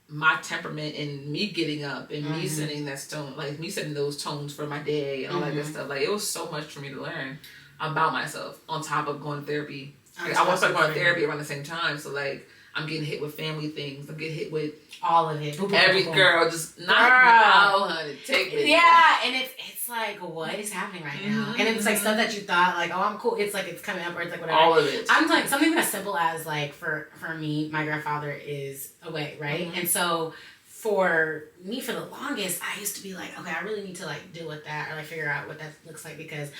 my temperament and me getting up and me setting that tone, like me setting those tones for my day and all that good stuff. Like it was so much for me to learn about myself on top of going to therapy. Like, I want to start going to therapy around the same time. So like I'm getting hit with family things. I'm getting hit with all of it. Every girl just knock me out, honey. Take me. Yeah, and it's like, what is happening right now? And it's like stuff that you thought like, oh, I'm cool. It's like it's coming up or it's like whatever. All of it. I'm like something as simple as like for me, my grandfather is away, right? And so for me, for the longest, I used to be like, okay, I really need to like deal with that or like figure out what that looks like because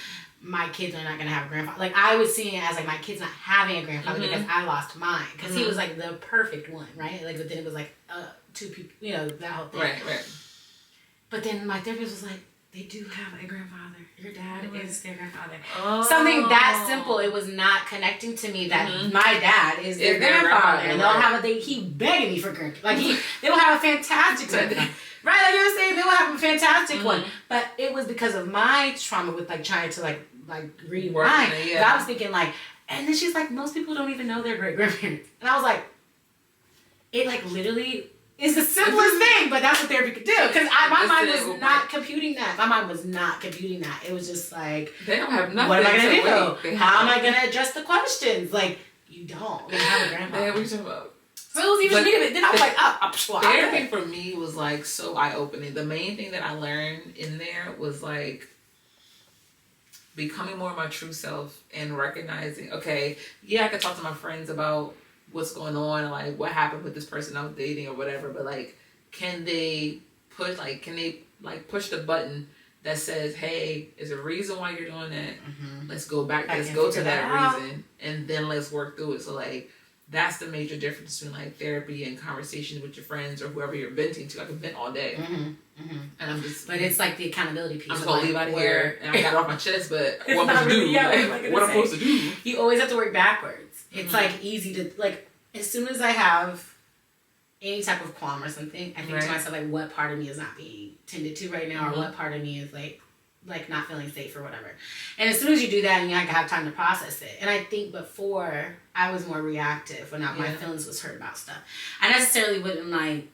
my kids are not gonna have a grandfather. Like I was seeing it as like my kids not having a grandfather because I lost mine because he was like the perfect one, right? Like but then it was like two people, you know, that whole thing. Right. But then my therapist was like, they do have a grandfather. Your dad is their grandfather. Oh. Something that simple. It was not connecting to me that my dad is their grandfather. And they'll have he begging me for grandkids. Like they will have a fantastic one. Right? Like you know what I'm saying? They will have a fantastic one. But it was because of my trauma with like trying to like rewind. I was thinking like, and then she's like, most people don't even know their great grandparents. And I was like, it like literally is the simplest thing, but that's what therapy could do. Because my mind was not computing that. My mind was not computing that. It was just like, they don't have nothing. What am I going to do? How am I going to address the questions? Like, you don't. You have a grandfather. What are you talking about? So it was even me. Then I was like, therapy for me was like so eye-opening. The main thing that I learned in there was like becoming more of my true self and recognizing, okay, I could talk to my friends about what's going on and like what happened with this person I was dating or whatever, but like can they push the button that says, hey, is a reason why you're doing that? Let's go back, let's go to that reason and then let's work through it. So like that's the major difference between like therapy and conversations with your friends or whoever you're venting to. I can vent all day. And I'm just, but it's like the accountability piece. I'm just gonna leave out of here and I got it off my chest, but what am I supposed to do? What I'm supposed to do? You always have to work backwards. It's like easy to like, as soon as I have any type of qualm or something, I think to myself like, what part of me is not being tended to right now, or what part of me is like not feeling safe or whatever. And as soon as you do that, you have time to process it. And I think before I was more reactive when my feelings was hurt about stuff. I necessarily wouldn't like,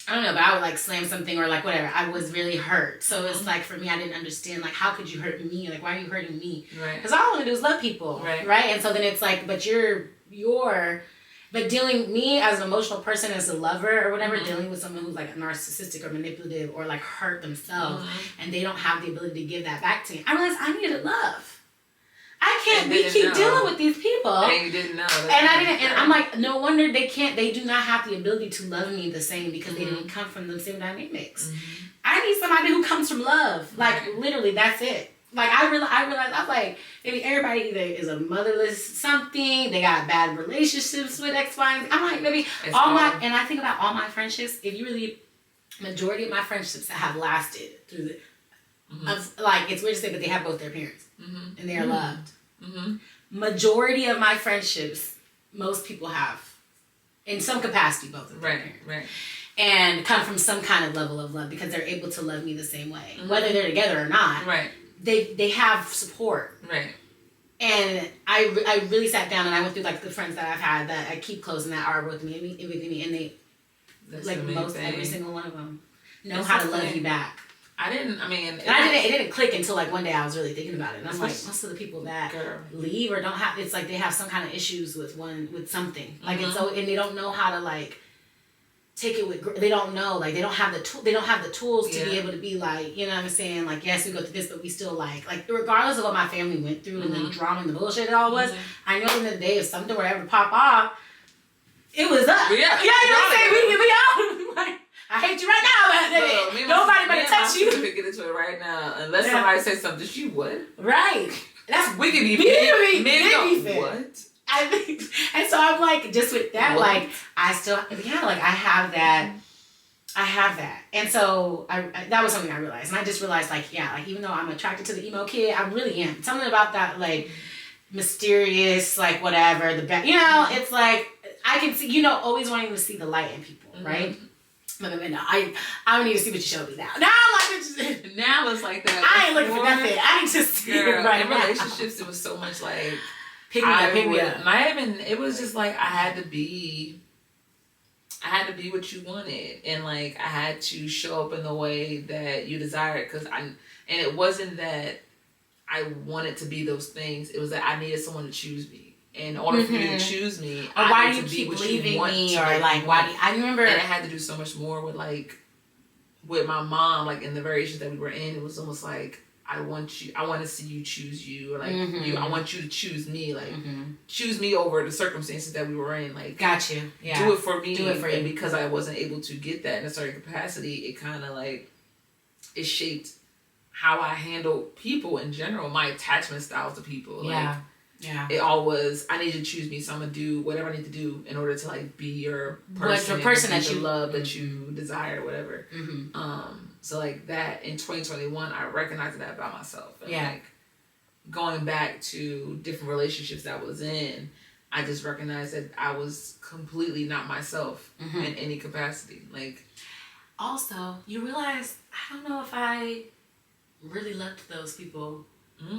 I don't know, but I would like slam something or like whatever. I was really hurt. So it's like for me, I didn't understand like, how could you hurt me? Like, why are you hurting me? Because all I want to do is love people. Right. And so then it's like, but but dealing me as an emotional person, as a lover or whatever, dealing with someone who's like narcissistic or manipulative or like hurt themselves and they don't have the ability to give that back to me. I realized I needed love. I can't keep dealing with these people. And you didn't know. And I didn't, and I'm like, no wonder they do not have the ability to love me the same because they didn't come from the same dynamics. I need somebody who comes from love. Like literally, that's it. Like I realized I was like, maybe everybody either is a motherless something, they got bad relationships with X, Y, and Z. I'm like, maybe and I think about all my friendships, if you really, majority of my friendships that have lasted through like, it's weird to say, but they have both their parents and they are loved. Majority of my friendships, most people have, in some capacity, both of their parents. Right. And come from some kind of level of love because they're able to love me the same way, whether they're together or not. Right. They have support. Right. And I really sat down and I went through like the friends that I've had that I keep close and that are with me and they that's like every single one of them know how to love you back. It didn't click until like one day I was really thinking about it. And I'm like, most of the people that leave or don't have, it's like they have some kind of issues with something. Like and so and they don't know how to like take it with, they don't know, like they don't have the tools to be able to be like, you know what I'm saying, like yes we go through this but we still like regardless of what my family went through and the drama and the bullshit it all was, I know at the end of the day if something were ever pop off, it was us. You know what I'm saying? We all I hate you right now. Nobody better touch you. Could get into it right now unless somebody says something. She would. Right. That's we could be big. What? I think, and so I'm like, just with that, what? Like, I still, like, I have that. And so that was something I realized. And I just realized, like, yeah, like, even though I'm attracted to the emo kid, I really am. Something about that, like, mysterious, like, whatever, it's like, I can see, always wanting to see the light in people, right? But no, I don't need to see what you showed me now. Now I'm like, now it's like that. I ain't looking for nothing. I need to see it right now. In relationships, it was so much like, pick me up. It was just like, I had to be what you wanted. And like, I had to show up in the way that you desired. And it wasn't that I wanted to be those things. It was that I needed someone to choose me. In order for you to choose me, or why do you keep leaving me, or like why? I remember, and it had to do so much more with my mom. Like in the variations that we were in, it was almost like I want to see you choose you, or like I want you to choose me, like choose me over the circumstances that we were in. Like, got you, yeah. Do it for me, and because I wasn't able to get that in a certain capacity, it kind of like it shaped how I handle people in general, my attachment styles to people, Yeah. It all was, I need you to choose me, so I'm going to do whatever I need to do in order to like be your person. The person that you love, that you desire, or whatever. So like that in 2021, I recognized that about myself. And like going back to different relationships that I was in, I just recognized that I was completely not myself in any capacity. Like, also, you realize, I don't know if I really loved those people.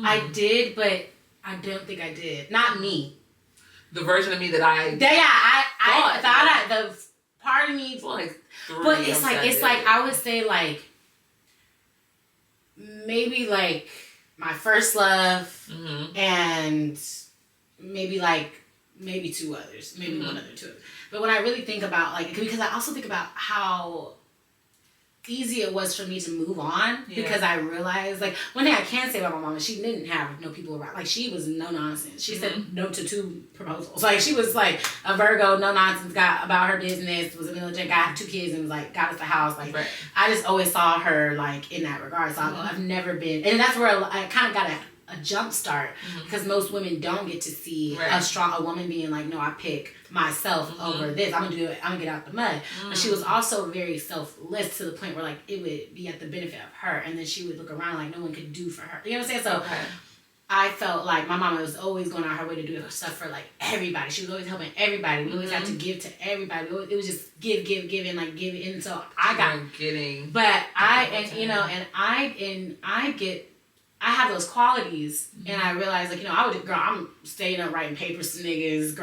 I did, but I don't think I did. Not me. The version of me that I thought the part of me, like, but it's like I would say like maybe like my first love and maybe two others, maybe one other, two. But when I really think about like, because I also think about how easy it was for me to move on, because I realized, like, one thing I can say about my mom is she didn't have no people around. Like, she was no nonsense. She said no to 2 proposals. Like, she was like a Virgo, no nonsense, got about her business, was a military, got 2 kids, and was like, got us a house. Like, I just always saw her like in that regard. So I've never been, and that's where I kind of got a jump start, because most women don't get to see a woman being like, no, I pick myself over this. I'm gonna do it. I'm gonna get out the mud. But she was also very selfless, to the point where like it would be at the benefit of her, and then she would look around like no one could do for her. You know what I'm saying? So I felt like my mama was always going out her way to do stuff for like everybody. She was always helping everybody. We always had to give to everybody. It was just give, and like give it. And so I got getting. But I have those qualities, and I realized, like, I'm staying up writing papers to niggas,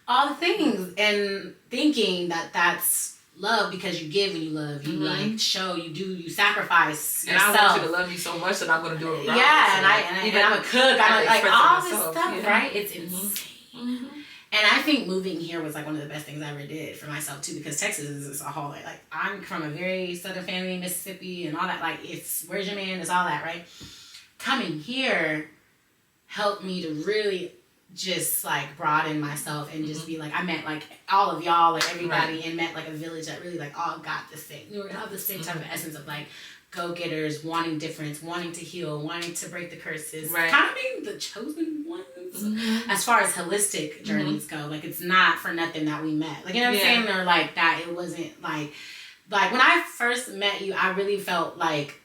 all the things, and thinking that that's love, because you give when you love, you like show, you sacrifice yourself. And I want you to love me so much that I'm going to do it regardless. Yeah, and I'm a cook, I'm like all this stuff, right? It's insane. And I think moving here was like one of the best things I ever did for myself too, because Texas is a whole, like I'm from a very southern family, Mississippi and all that, like it's, where's your man, it's all that, right? Coming here helped me to really just like broaden myself and just be like, I met like all of y'all, like everybody, and met like a village that really like all got the same, we have the same type of essence of like go-getters, wanting difference, wanting to heal, wanting to break the curses, kind of being the chosen ones as far as holistic journeys go. Like, it's not for nothing that we met. Like, you know what I'm saying? Or like that, it wasn't like when I first met you, I really felt like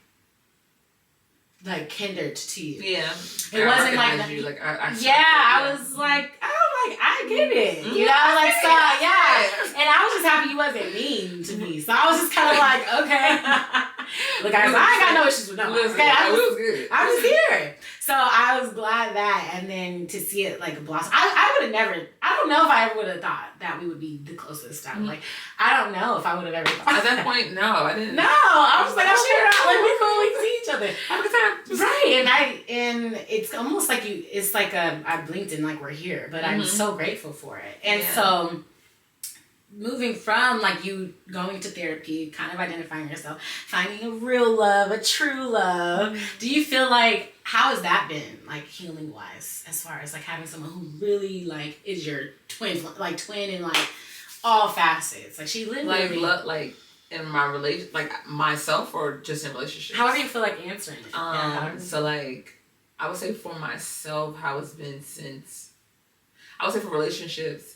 kindred to you. Yeah. It wasn't like you. Like, I was like, oh, like, I get it. You know, like, so, And I was just happy you wasn't mean to me. So I was just kind of like, okay. Look, I ain't got no issues with no one. Okay, I was here. So I was glad that, and then to see it like blossom. I would have never, I don't know if I ever would have thought that we would be the closest time. Like, I don't know if I would have ever thought. At that point, no, I didn't. No, I was like, we see each other. Have a good time. Right, and it's almost like it's like I blinked and like we're here, but I'm so grateful for it. And so moving from like you going to therapy, kind of identifying yourself, finding a real love, a true love, do you feel like, how has that been, like healing wise, as far as like having someone who really like is your twin and like all facets. Like she literally like in my relation, like myself, or just in relationships. However you feel like answering it. So like I would say for myself, how it's been since. I would say for relationships,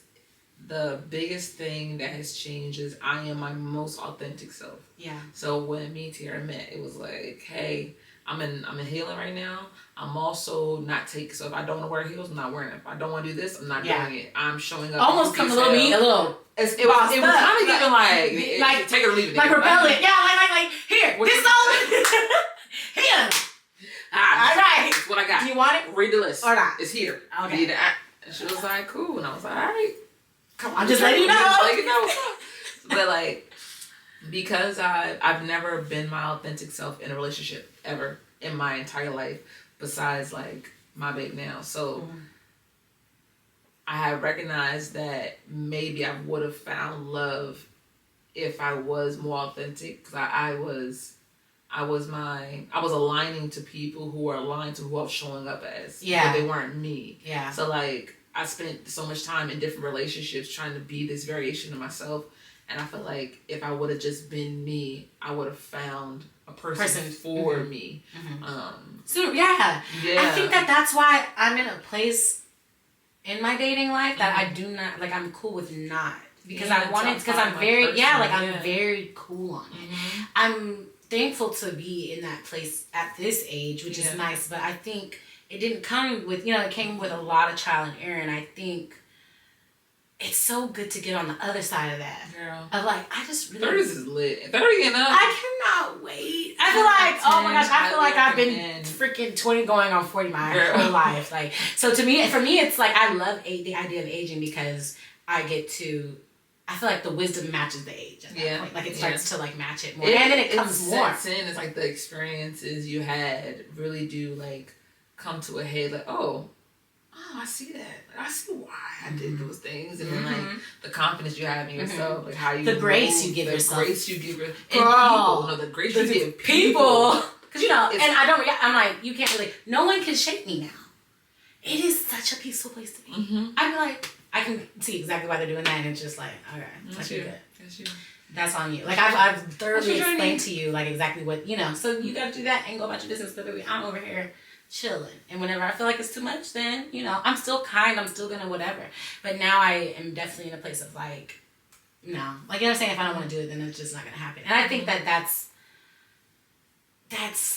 the biggest thing that has changed is I am my most authentic self. Yeah. So when me and Tiara met, it was like, hey, I'm in healing right now. I'm also not taking, so if I don't want to wear heels, I'm not wearing it. If I don't want to do this, I'm not doing it. I'm showing up. Almost come a little it was kind of even like take it or leave it. Like repellent. Yeah, like here. This all here. All right. That's what I got. Do you want it? Read the list. Or not? It's here. Okay. And she was like, cool. And I was like, all right. Come on, just letting you know. But like, because I've never been my authentic self in a relationship ever in my entire life, besides like my babe now. So I have recognized that maybe I would have found love if I was more authentic, because I was aligning to people who were aligned to who I was showing up as. Yeah. But they weren't me. Yeah. So like I spent so much time in different relationships trying to be this variation of myself. And I feel like if I would have just been me, I would have found a person for me. So yeah. I think that that's why I'm in a place in my dating life that I do not, like, I'm cool with not. Because I wanted, because I'm very, I'm very cool on it. I'm thankful to be in that place at this age, which is nice, but I think it didn't come with, it came with a lot of trial and error, and I think it's so good to get on the other side of that. Girl. Of like, I just really... 30s is lit. 30 and up. I cannot wait. I feel like, oh my gosh, I feel like I've been freaking 20 going on 40 my whole life. Like, so for me, it's like, I love the idea of aging because I get to... I feel like the wisdom matches the age at that point. Like it starts to like match it more. And then it comes more. It's like the experiences you had really do like come to a head. Like, oh, I see that. I see why I did those things. And then like the confidence you have in yourself, like how you the grace you give yourself. The grace you give yourself. And people. No, the grace you give people. Because and I'm like, you can't really, no one can shake me now. It is such a peaceful place to be. I'm like, I can see exactly why they're doing that, and it's just like, okay, that's you. That's you. That's on you. Like I've thoroughly explained to you like exactly what so you got to do that and go about your business. But baby, I'm over here chilling, and whenever I feel like it's too much, then I'm still kind. I'm still gonna whatever. But now I am definitely in a place of like, no, like I'm saying, if I don't want to do it, then it's just not gonna happen. And I think that's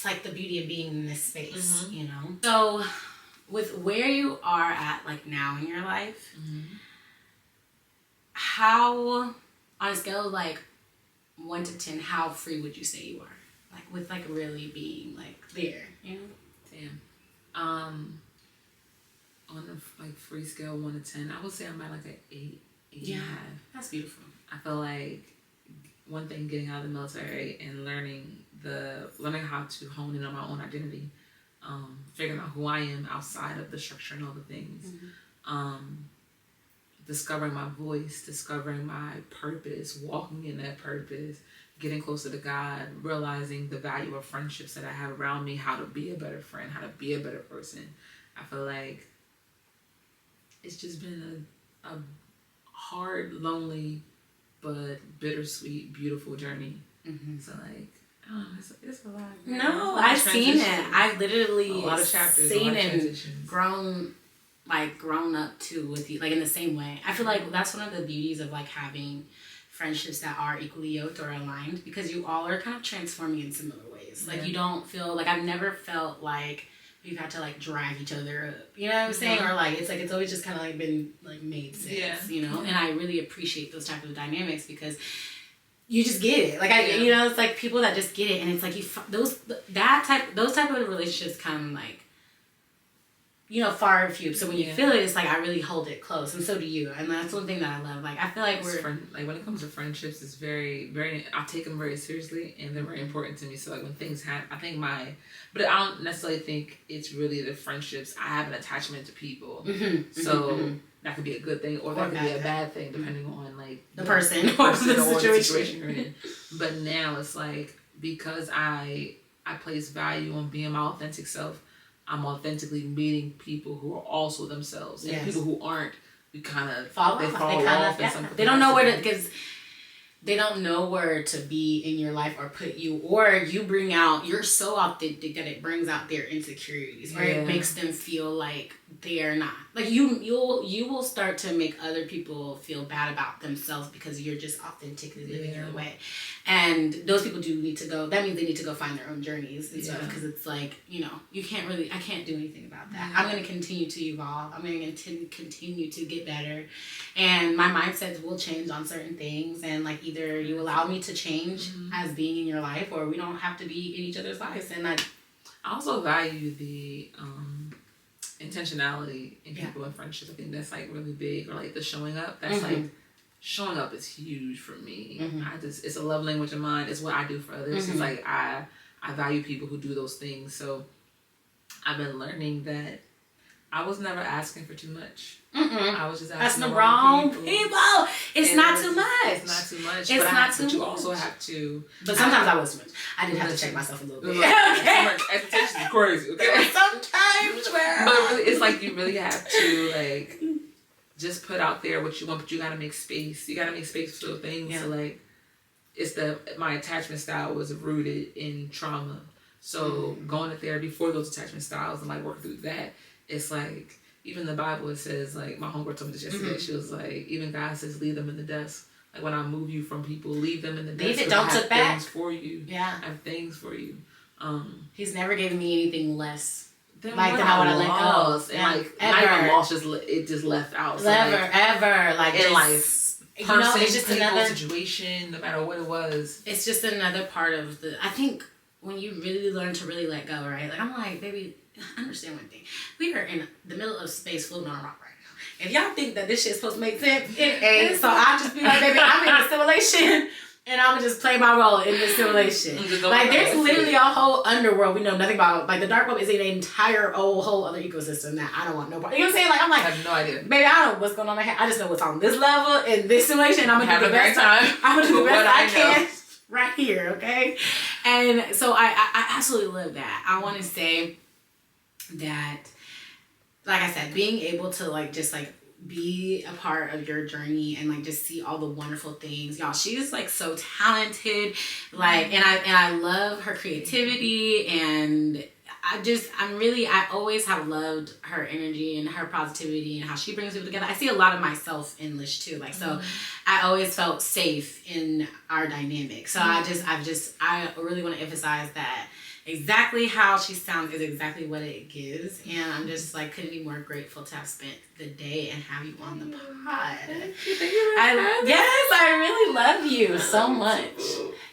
like the beauty of being in this space, So. With where you are at, like, now in your life, how, on a scale of, like, 1 to 10, how free would you say you are? Like, with, like, really being, like, there, Damn. On a, like, free scale 1 to 10, I would say I'm at, like, an 8 and a half. That's beautiful. I feel like one thing getting out of the military and learning how to hone in on my own identity, figuring out who I am outside of the structure and all the things, discovering my voice, discovering my purpose, walking in that purpose, getting closer to God, realizing the value of friendships that I have around me, how to be a better friend, how to be a better person. I feel like it's just been a hard, lonely, but bittersweet, beautiful journey. So like, it's a lot. No, I've seen it. I've literally a lot of chapters, seen and grown up too with you, like in the same way. I feel like that's one of the beauties of like having friendships that are equally yoked or aligned, because you all are kind of transforming in similar ways. Like you don't feel like, I've never felt like you've had to like drag each other up. You know what I'm saying? Or like it's always just kind of like been like made sense. And I really appreciate those types of dynamics because you just get it. Like it's like people that just get it, and it's like those type of relationships come like far and few. So when you feel it, it's like I really hold it close, and so do you. And that's one thing that I love. Like I feel like like when it comes to friendships, it's very, very. I take them very seriously, and they're very important to me. So like when things happen, but I don't necessarily think it's really the friendships. I have an attachment to people, so. That could be a good thing, or that could be a bad thing, depending on like the person or the situation you're in. But now it's like, because I place value on being my authentic self, I'm authentically meeting people who are also themselves, and people who aren't we kind of fall off. They don't know where to, because they don't know where to be in your life or put you, or you bring out, you're so authentic that it brings out their insecurities, or it makes them feel like they are not. Like you will start to make other people feel bad about themselves because you're just authentically living your way. And those people do need to go, that means they need to go find their own journeys and stuff, because it's like, you know, I can't do anything about that. I'm going to continue to evolve. I'm going to continue to get better. And my mindsets will change on certain things. And like either you allow me to change as being in your life, or we don't have to be in each other's lives. And I also value the intentionality in people and friendships. I think that's like really big. Or like the showing up. That's like, showing up is huge for me. It's a love language of mine. It's what I do for others. It's like I value people who do those things. So I've been learning that I was never asking for too much. I was just asking the wrong people. It's not too much. It's not too much. But you also have to. But sometimes I was too much. I did have to check myself a little bit. Expectations are crazy. Okay. Sometimes where. But really, it's like you really have to like just put out there what you want, but you gotta make space. You gotta make space for things. Yeah. So like, my attachment style was rooted in trauma. So going to therapy for those attachment styles and like work through that, it's like, even the Bible, it says, like, my homegirl told me this yesterday, she was like, even God says, leave them in the dust. Like, when I move you from people, leave them in the dust. Leave it, don't took back. Things for you. Yeah. I have things for you. He's never given me anything less. Than like, what than I want to let go. And, like, not even lost, it just left out. So, ever. Like, in life. Person, it's just another situation, no matter what it was. It's just another part of I think when you really learn to really let go, right? Like, I'm like, baby, understand one thing. We are in the middle of space floating on a rock right now. If y'all think that this shit's supposed to make sense, it ain't. So I'll just be like, baby, I'm in a simulation and I'm gonna just play my role in this simulation. Like, there's literally a whole underworld we know nothing about. Like, the dark web is an entire whole other ecosystem that I don't want nobody. You know what I'm saying? Like, I'm like, I have no idea. Baby, I don't know what's going on in my head. I just know what's on this level in this simulation. I'm gonna do the best time. I'm gonna do the best I can right here, okay? And so I absolutely love that. I want to say that, like I said, being able to like just like be a part of your journey and like just see all the wonderful things, y'all. She is like so talented, like, and I love her creativity, and I always have loved her energy and her positivity and how she brings people together. I see a lot of myself in Lish too, like, so I always felt safe in our dynamic. So I really want to emphasize that exactly how she sounds is exactly what it gives, and I'm just like couldn't be more grateful to have spent the day and have you on the pod. I really love you so much.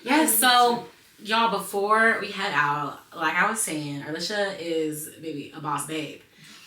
Yes, so y'all, before we head out, like I was saying, Erlesha is maybe a boss babe.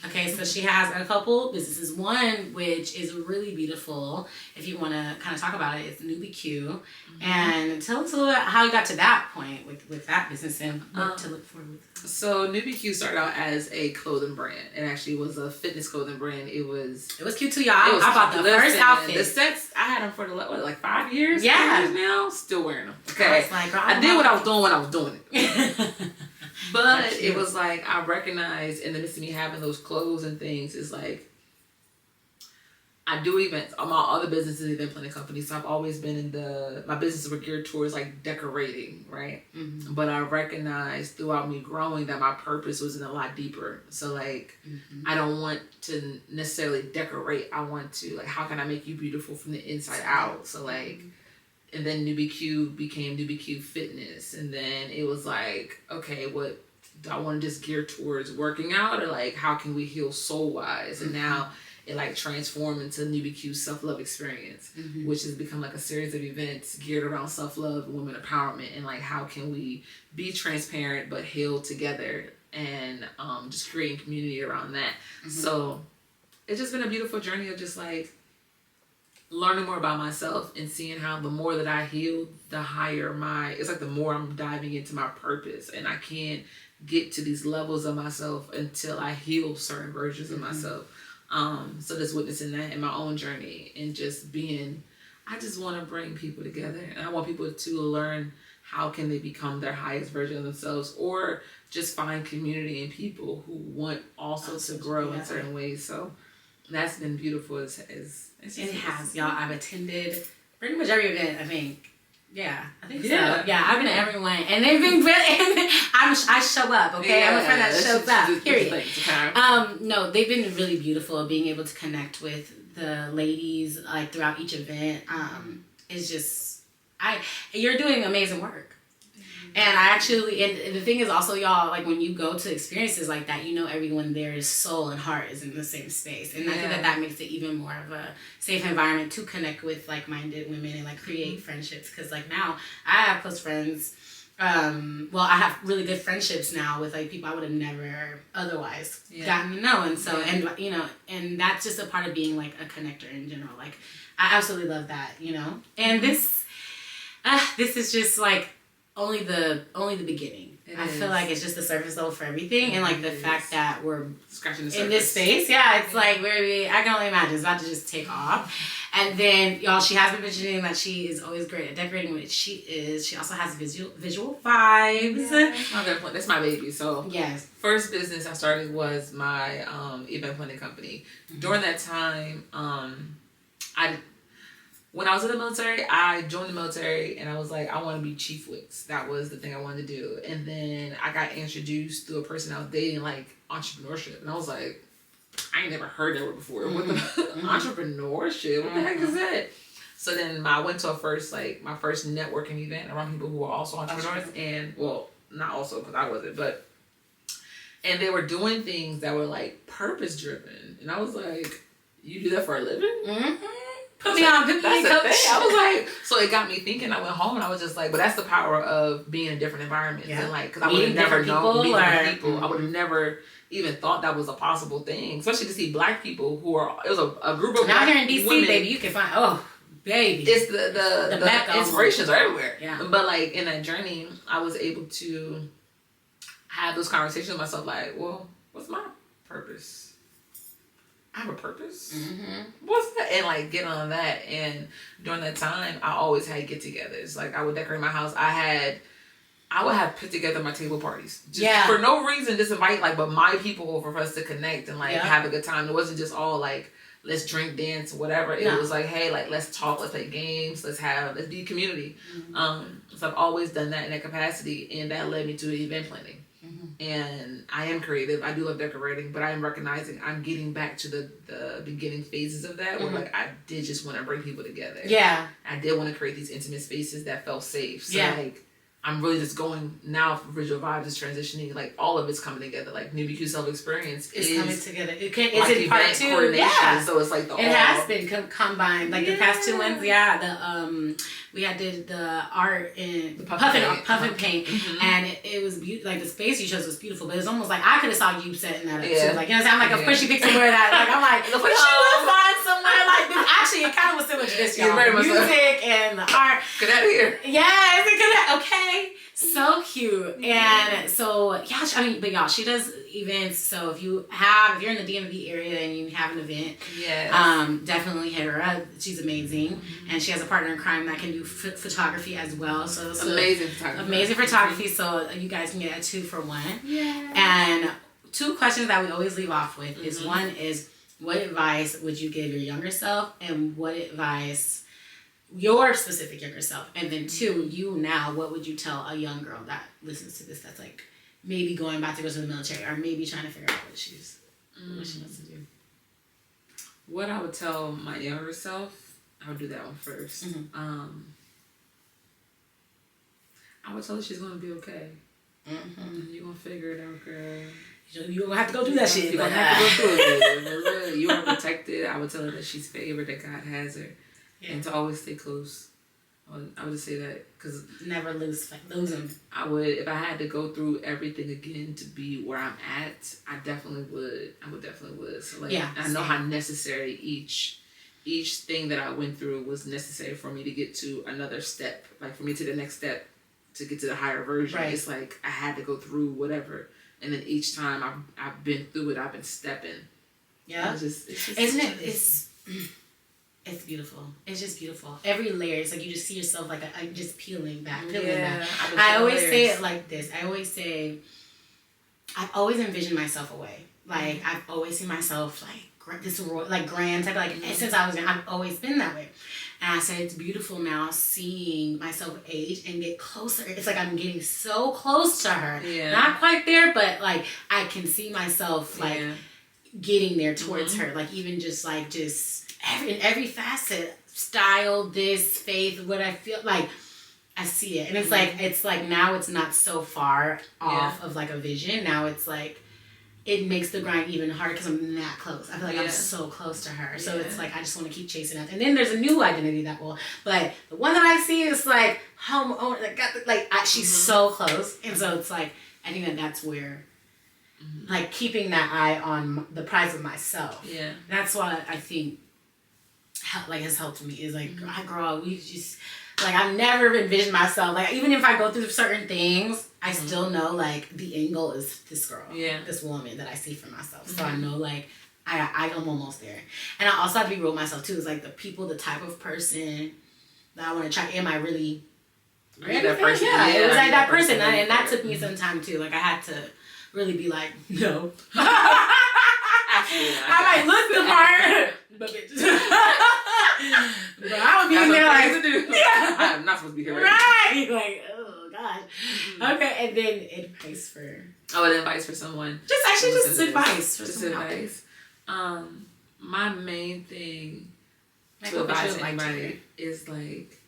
Okay, so she has a couple businesses. One, which is really beautiful, if you want to kind of talk about it, it's Newbie Q. And tell us a little bit how you got to that point with that business and what to look forward to. So Newbie Q started out as a clothing brand. It actually was a fitness clothing brand. It was cute too, y'all. I bought the first outfit. The sets, I had them for like 5 years? Yeah. 5 years now, still wearing them. Okay. I did what I was doing when I was doing it. But it was like, I recognized in the midst of me having those clothes and things, is like, I do events. My other business is event planning company, so I've always been my businesses were geared towards like decorating, right? But I recognized throughout me growing that my purpose was in a lot deeper. So like, I don't want to necessarily decorate. I want to, like, how can I make you beautiful from the inside out? So like, and then Newbie Q became Newbie Q Fitness. And then it was like, okay, what do I want to just gear towards working out, or like, how can we heal soul-wise? And now it like transformed into Newbie Q Self-Love Experience, which has become like a series of events geared around self-love and women empowerment, and like, how can we be transparent but heal together, and just creating community around that. So it's just been a beautiful journey of just like learning more about myself and seeing how the more that I heal, the higher it's like the more I'm diving into my purpose, and I can't get to these levels of myself until I heal certain versions of myself. So just witnessing that in my own journey, and just I just want to bring people together, and I want people to learn how can they become their highest version of themselves, or just find community and people who want also to grow in certain ways. So that's been beautiful. It has, y'all. I've attended pretty much every event, I think. Yeah, I think so. Yeah, I've been to everyone, and they've been really. I show up, okay. I'm a friend that shows up. Period. No, they've been really beautiful. Being able to connect with the ladies like throughout each event, is just you're doing amazing work. And I actually, and the thing is also, y'all, like when you go to experiences like that, you know everyone there's soul and heart is in the same space. And I think that makes it even more of a safe environment to connect with like-minded women and like create friendships. Because like now, I have close friends. I have really good friendships now with like people I would have never otherwise gotten to know. And so, and you know, and that's just a part of being like a connector in general. Like, I absolutely love that, you know? And this is just like, only the beginning. I feel like it's just the surface level for everything, and like the fact that we're scratching the surface in this space. Yeah, it's like I can only imagine it's about to just take off. And then y'all, she has been mentioning that she is always great at decorating, which she is. She also has visual vibes. Yeah. That's my baby. So yes, first business I started was my event planning company. During that time, when I was in the military, I joined the military and I was like, I want to be Chief Wicks. That was the thing I wanted to do. And then I got introduced through a person I was dating, like entrepreneurship. And I was like, I ain't never heard that word before. What the entrepreneurship? What the heck is that? So then I went to my first networking event around people who were also entrepreneurs. And well, not also because I wasn't, but and they were doing things that were like purpose driven. And I was like, you do that for a living? Mm-hmm. Put me on, coach. I was like, so it got me thinking. I went home and I was just like, but that's the power of being in different environments. And like, because I would have never known meeting different people. I would have never even thought that was a possible thing, especially to see black people who are, it was a group of now black here in DC, women, baby, you can find, baby. It's the inspirations are everywhere. Yeah. But like in that journey, I was able to have those conversations with myself like, well, what's my purpose? I have a purpose. Mm-hmm. What's that? And like get on that. And during that time, I always had get-togethers. Like I would decorate my house. I would have put together my table parties. Just for no reason, just invite but my people over for us to connect and have a good time. It wasn't just all like, let's drink, dance, whatever. It was like, hey, like let's talk, let's play games, let's be community. Mm-hmm. So I've always done that in that capacity, and that led me to event planning. And I am creative. I do love decorating, but I am recognizing I'm getting back to the beginning phases of that, where like I did just want to bring people together. Yeah, I did want to create these intimate spaces that felt safe. So like I'm really just going now for Visual Vibes is transitioning. Like all of it's coming together. Like NewBQ Self Experience is coming together. It's in part 2. Yeah, so it's like it has been combined. Like the past 2 ones. Yeah, we had did the art in the puff and paint, and it was beautiful. Like the space you chose was beautiful, but it was almost like I could have saw you setting that up too. Like, you know what I'm saying? I'm like, of course you picked somewhere that like I'm like, but you would find somewhere like this. Actually, it kind of was similar to this, y'all. The music and the art. Get out of here. Yes, okay. So cute. And so y'all, she does events. So if you're in the DMV area and you have an event, definitely hit her up. She's amazing. And she has a partner in crime that can do photography as well. So amazing photography. So you guys can get a 2 for 1. Yeah. And 2 questions that we always leave off with is, one is, what advice would you give your younger self, and what advice your specific younger self, and then 2, you now, what would you tell a young girl that listens to this that's like maybe going back to go to the military, or maybe trying to figure out what she wants to do? What I would tell my younger self, I would do that one first. I would tell her she's gonna be okay. You're gonna figure it out, girl. You're gonna have to go do that shit. You're gonna have to go through it. You are protected. I would tell her that she's favored, that God has her. And to always stay close. I would just say that because never lose them. I would, if I had to go through everything again to be where I'm at, I definitely would. So like, I know how necessary each thing that I went through was necessary for me to get to another step. Like for me to the next step, to get to the higher version. Right. It's like I had to go through whatever, and then each time I've been through it, I've been stepping. Yeah, It's beautiful. It's just beautiful. Every layer, it's like you just see yourself like just peeling back. I always say it like this. I always say, I've always envisioned myself away. Like I've always seen myself like like grand type of, like, since I was young, I've always been that way. And I said, it's beautiful now seeing myself age and get closer. It's like I'm getting so close to her. Yeah. Not quite there, but like I can see myself like getting there towards her. Like even just in every facet, style, this, faith, what I feel like, I see it. And it's like now it's not so far off of like a vision. Now it's like, it makes the grind even harder because I'm that close. I feel like I'm so close to her. So it's like, I just want to keep chasing after. And then there's a new identity but the one that I see is like, she's so close. And so it's like, I think that's where, like keeping that eye on the prize of myself. Yeah. That's why I think, like has helped me is like, girl, we just, like I've never envisioned myself, like even if I go through certain things, I still know like the angle is this girl, this woman that I see for myself. So I know like I'm almost there. And I also have to be real with myself too. It's like the type of person that I want to try. Am I really that person? Yeah, it was like that person. And that took me some time too. Like I had to really be like, no. I might look the part, but bitch. But I would be in there like, I'm not supposed to be here right. Like, oh gosh. Okay, and then advice for. Oh, and advice for someone. Just advice for someone. Advice. My main thing to advise anybody is like,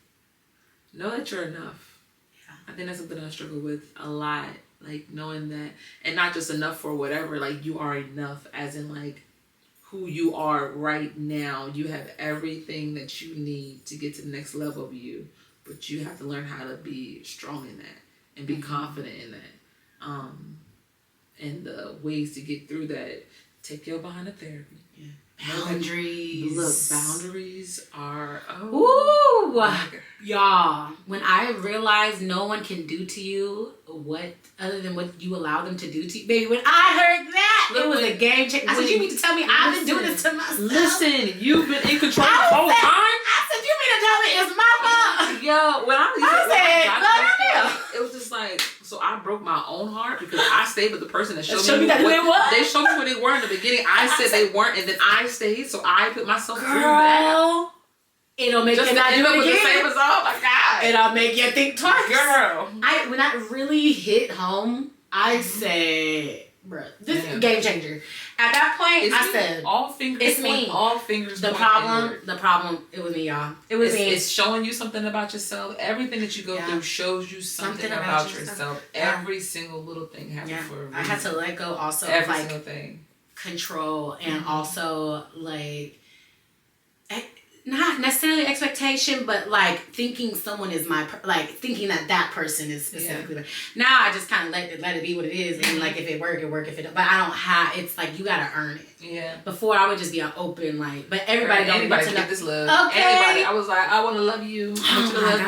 know that you're enough. Yeah. I think that's something I struggle with a lot. Like knowing that, and not just enough for whatever, like you are enough as in like who you are right now. You have everything that you need to get to the next level of you, but you have to learn how to be strong in that and be confident in that. And the ways to get through that, take your behind the therapy. Yeah. Boundaries. Look, boundaries are y'all. When I realized no one can do to you other than what you allow them to do to you, baby. When I heard that, it was a game changer. I said, you mean to tell me I've been doing this to myself? Listen, you've been in control the whole time. I said, you mean to tell me it's my fault? Yo, when it was just like, so I broke my own heart because I stayed with the person that showed me what they showed me what they were in the beginning. I said they weren't, and then I stayed, so I put myself through that. It'll make just you not do it again. The same result. My God. It'll make you think twice. Girl. When that really hit home, I said, bruh, this is a game changer. At that point, I said, all fingers. It's me. All fingers. The problem. It was me, y'all. It was me. It's showing you something about yourself. Everything that you go through shows you something about yourself. Every single little thing happened for a reason. I had to let go also every of single thing. Control and also like. Not necessarily expectation, but like thinking someone is thinking that person is specifically. Now I just kind of let it be what it is, and like if it work, it work. If it don't, but I don't have. It's like you gotta earn it. Yeah. Before I would just be an open like, but everybody don't get to know this love. Okay. Anybody, I was like, I want to love you. I want you to love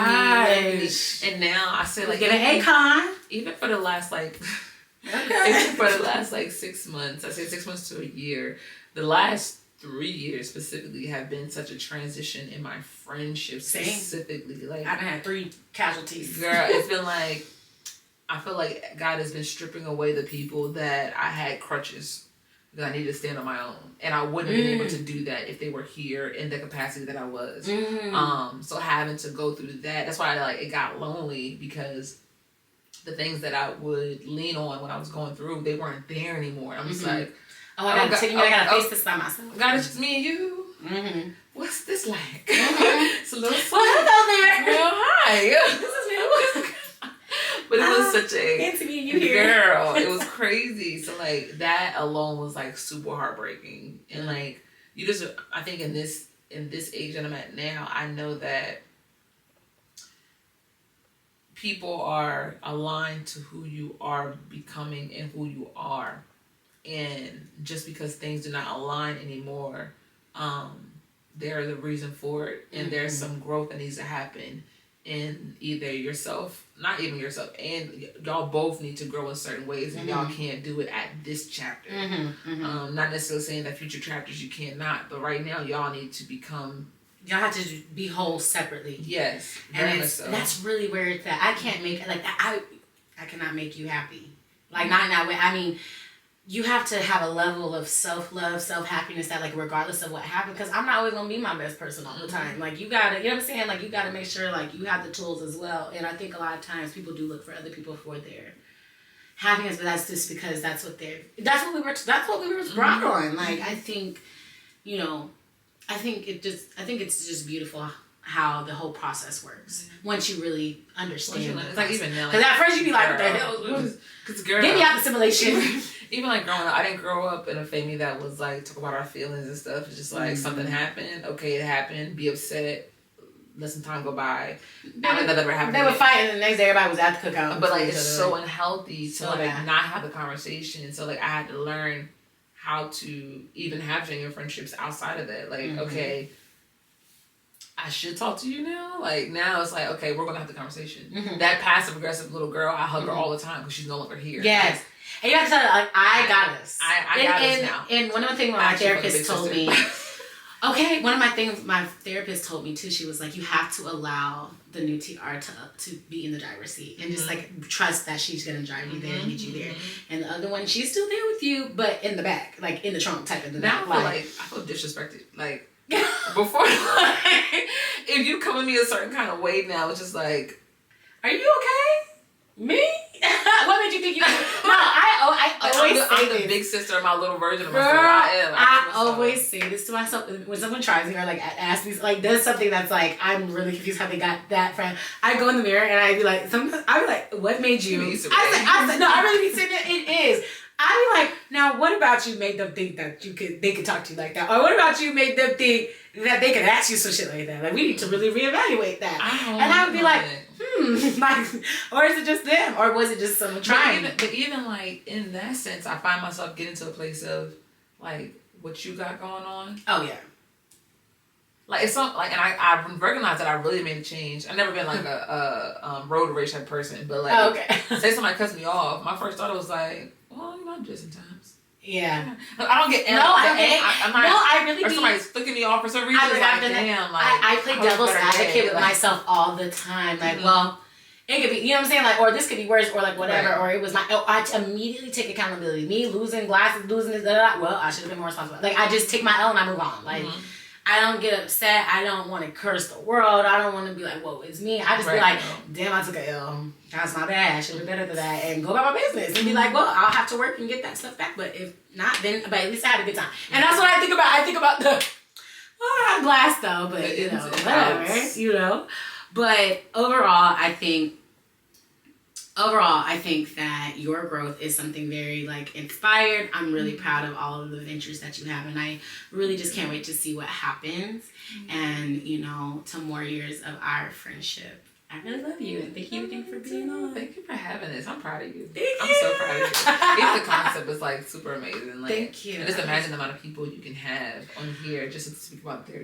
me. And now I say like, give an Akon. Even for the last even for the last 6 months, I say 6 months to a year. The last 3 years specifically have been such a transition in my friendship specifically. Like I've had 3 casualties. Girl, it's been like I feel like God has been stripping away the people that I had crutches that I needed to stand on my own. And I wouldn't have been able to do that if they were here in the capacity that I was. So having to go through that's why it got lonely, because the things that I would lean on when I was going through, they weren't there anymore. I'm just like, I gotta face this by myself. God, it's just me and you. Mm-hmm. What's this like? It's a little. Well, hello there. Well, hi. This is me. But it was such a girl. It was crazy. So that alone was super heartbreaking. And you just, I think in this age that I'm at now, I know that people are aligned to who you are becoming and who you are. And just because things do not align anymore, there's a reason for it. And there's some growth that needs to happen in either yourself, not even yourself, and y'all both need to grow in certain ways, and y'all can't do it at this chapter. Not necessarily saying that future chapters you cannot, but right now y'all need to become. Y'all have to be whole separately. Yes, and that's really where it's at. I can't make I cannot make you happy. Not in that way. I mean, you have to have a level of self-love, self-happiness that, like, regardless of what happened, because I'm not always going to be my best person all the time. Like, you got to, you know what I'm saying? Like, you got to make sure, like, you have the tools as well. And I think a lot of times people do look for other people for their happiness, but that's just because that's what we were brought on. Like, I think, you know, I think it's just beautiful how the whole process works once you really understand. It's like even now, because at first you'd be like, "What the hell?" Get me out the simulation. Even like growing up, I didn't grow up in a family that was like talk about our feelings and stuff. It's just like something happened. Okay, it happened. Be upset. Let some time go by. That never happened. They would fight, and the next day everybody was at the cookout. But like it's so unhealthy to like not have the conversation. So like I had to learn how to even have genuine friendships outside of that. Like okay, I should talk to you now. Like now it's like okay, we're gonna have the conversation. That passive aggressive little girl, I hug her all the time because she's no longer here. Yes. Like, and you have to tell her, like, I got us. I got us now. And one of the things my therapist told me, one of my things my therapist told me too, she was like, you have to allow the new TR to be in the driver's seat and just like trust that she's gonna drive you there and get you there. And the other one, she's still there with you, but in the back, like in the trunk type of the back. I feel disrespected. Like before, like, if you come at me a certain kind of way now, it's just like, are you okay? Me? What made you think you? No, I always say I'm this. The big sister of my little version of myself. Girl, I always say this to myself when someone tries me or like asks me like does something that's like I'm really confused how they got that friend. I go in the mirror and I be like, sometimes I be like, what made you? I said, no, I really be saying that it is. I be like, now what about you made them think that they could talk to you like that, or what about you made them think that they could ask you some shit like that? Like we need to really reevaluate that. And I would be like, like, or is it just them, or was it just someone trying? But even like in that sense, I find myself getting to a place of like what you got going on. Oh yeah. Like it's something like, and I recognize that I really made a change. I've never been like a road rage type person, but like, say somebody cuts me off, my first thought was like, well, you know, I'm just sometimes. Yeah. I don't get. I really. Or somebody's flicking me off for some reason. I play devil's advocate with myself all the time. Like, well, it could be, you know what I'm saying? Like, or this could be worse, or like whatever, or it was I immediately take accountability. Me losing glasses, losing this, well, I should have been more responsible. Like, I just take my L and I move on. Like, I don't get upset. I don't want to curse the world. I don't want to be like, whoa, it's me. I just be like, damn, I took a L. That's my bad. I should have been better than that. And go about my business. And be like, well, I'll have to work and get that stuff back. But if not, then, but at least I had a good time. And that's what I think about. I think about I'm blessed though, but you know, whatever, you know. But overall, I think that your growth is something very like inspired. I'm really proud of all of the ventures that you have, and I really just can't wait to see what happens and, you know, to more years of our friendship. I really love you, and thank you again for being on. Thank you for having this. I'm proud of you. I'm so proud of you. Even the concept is like super amazing. Like, thank you. And just imagine the amount of people you can have on here just to speak about their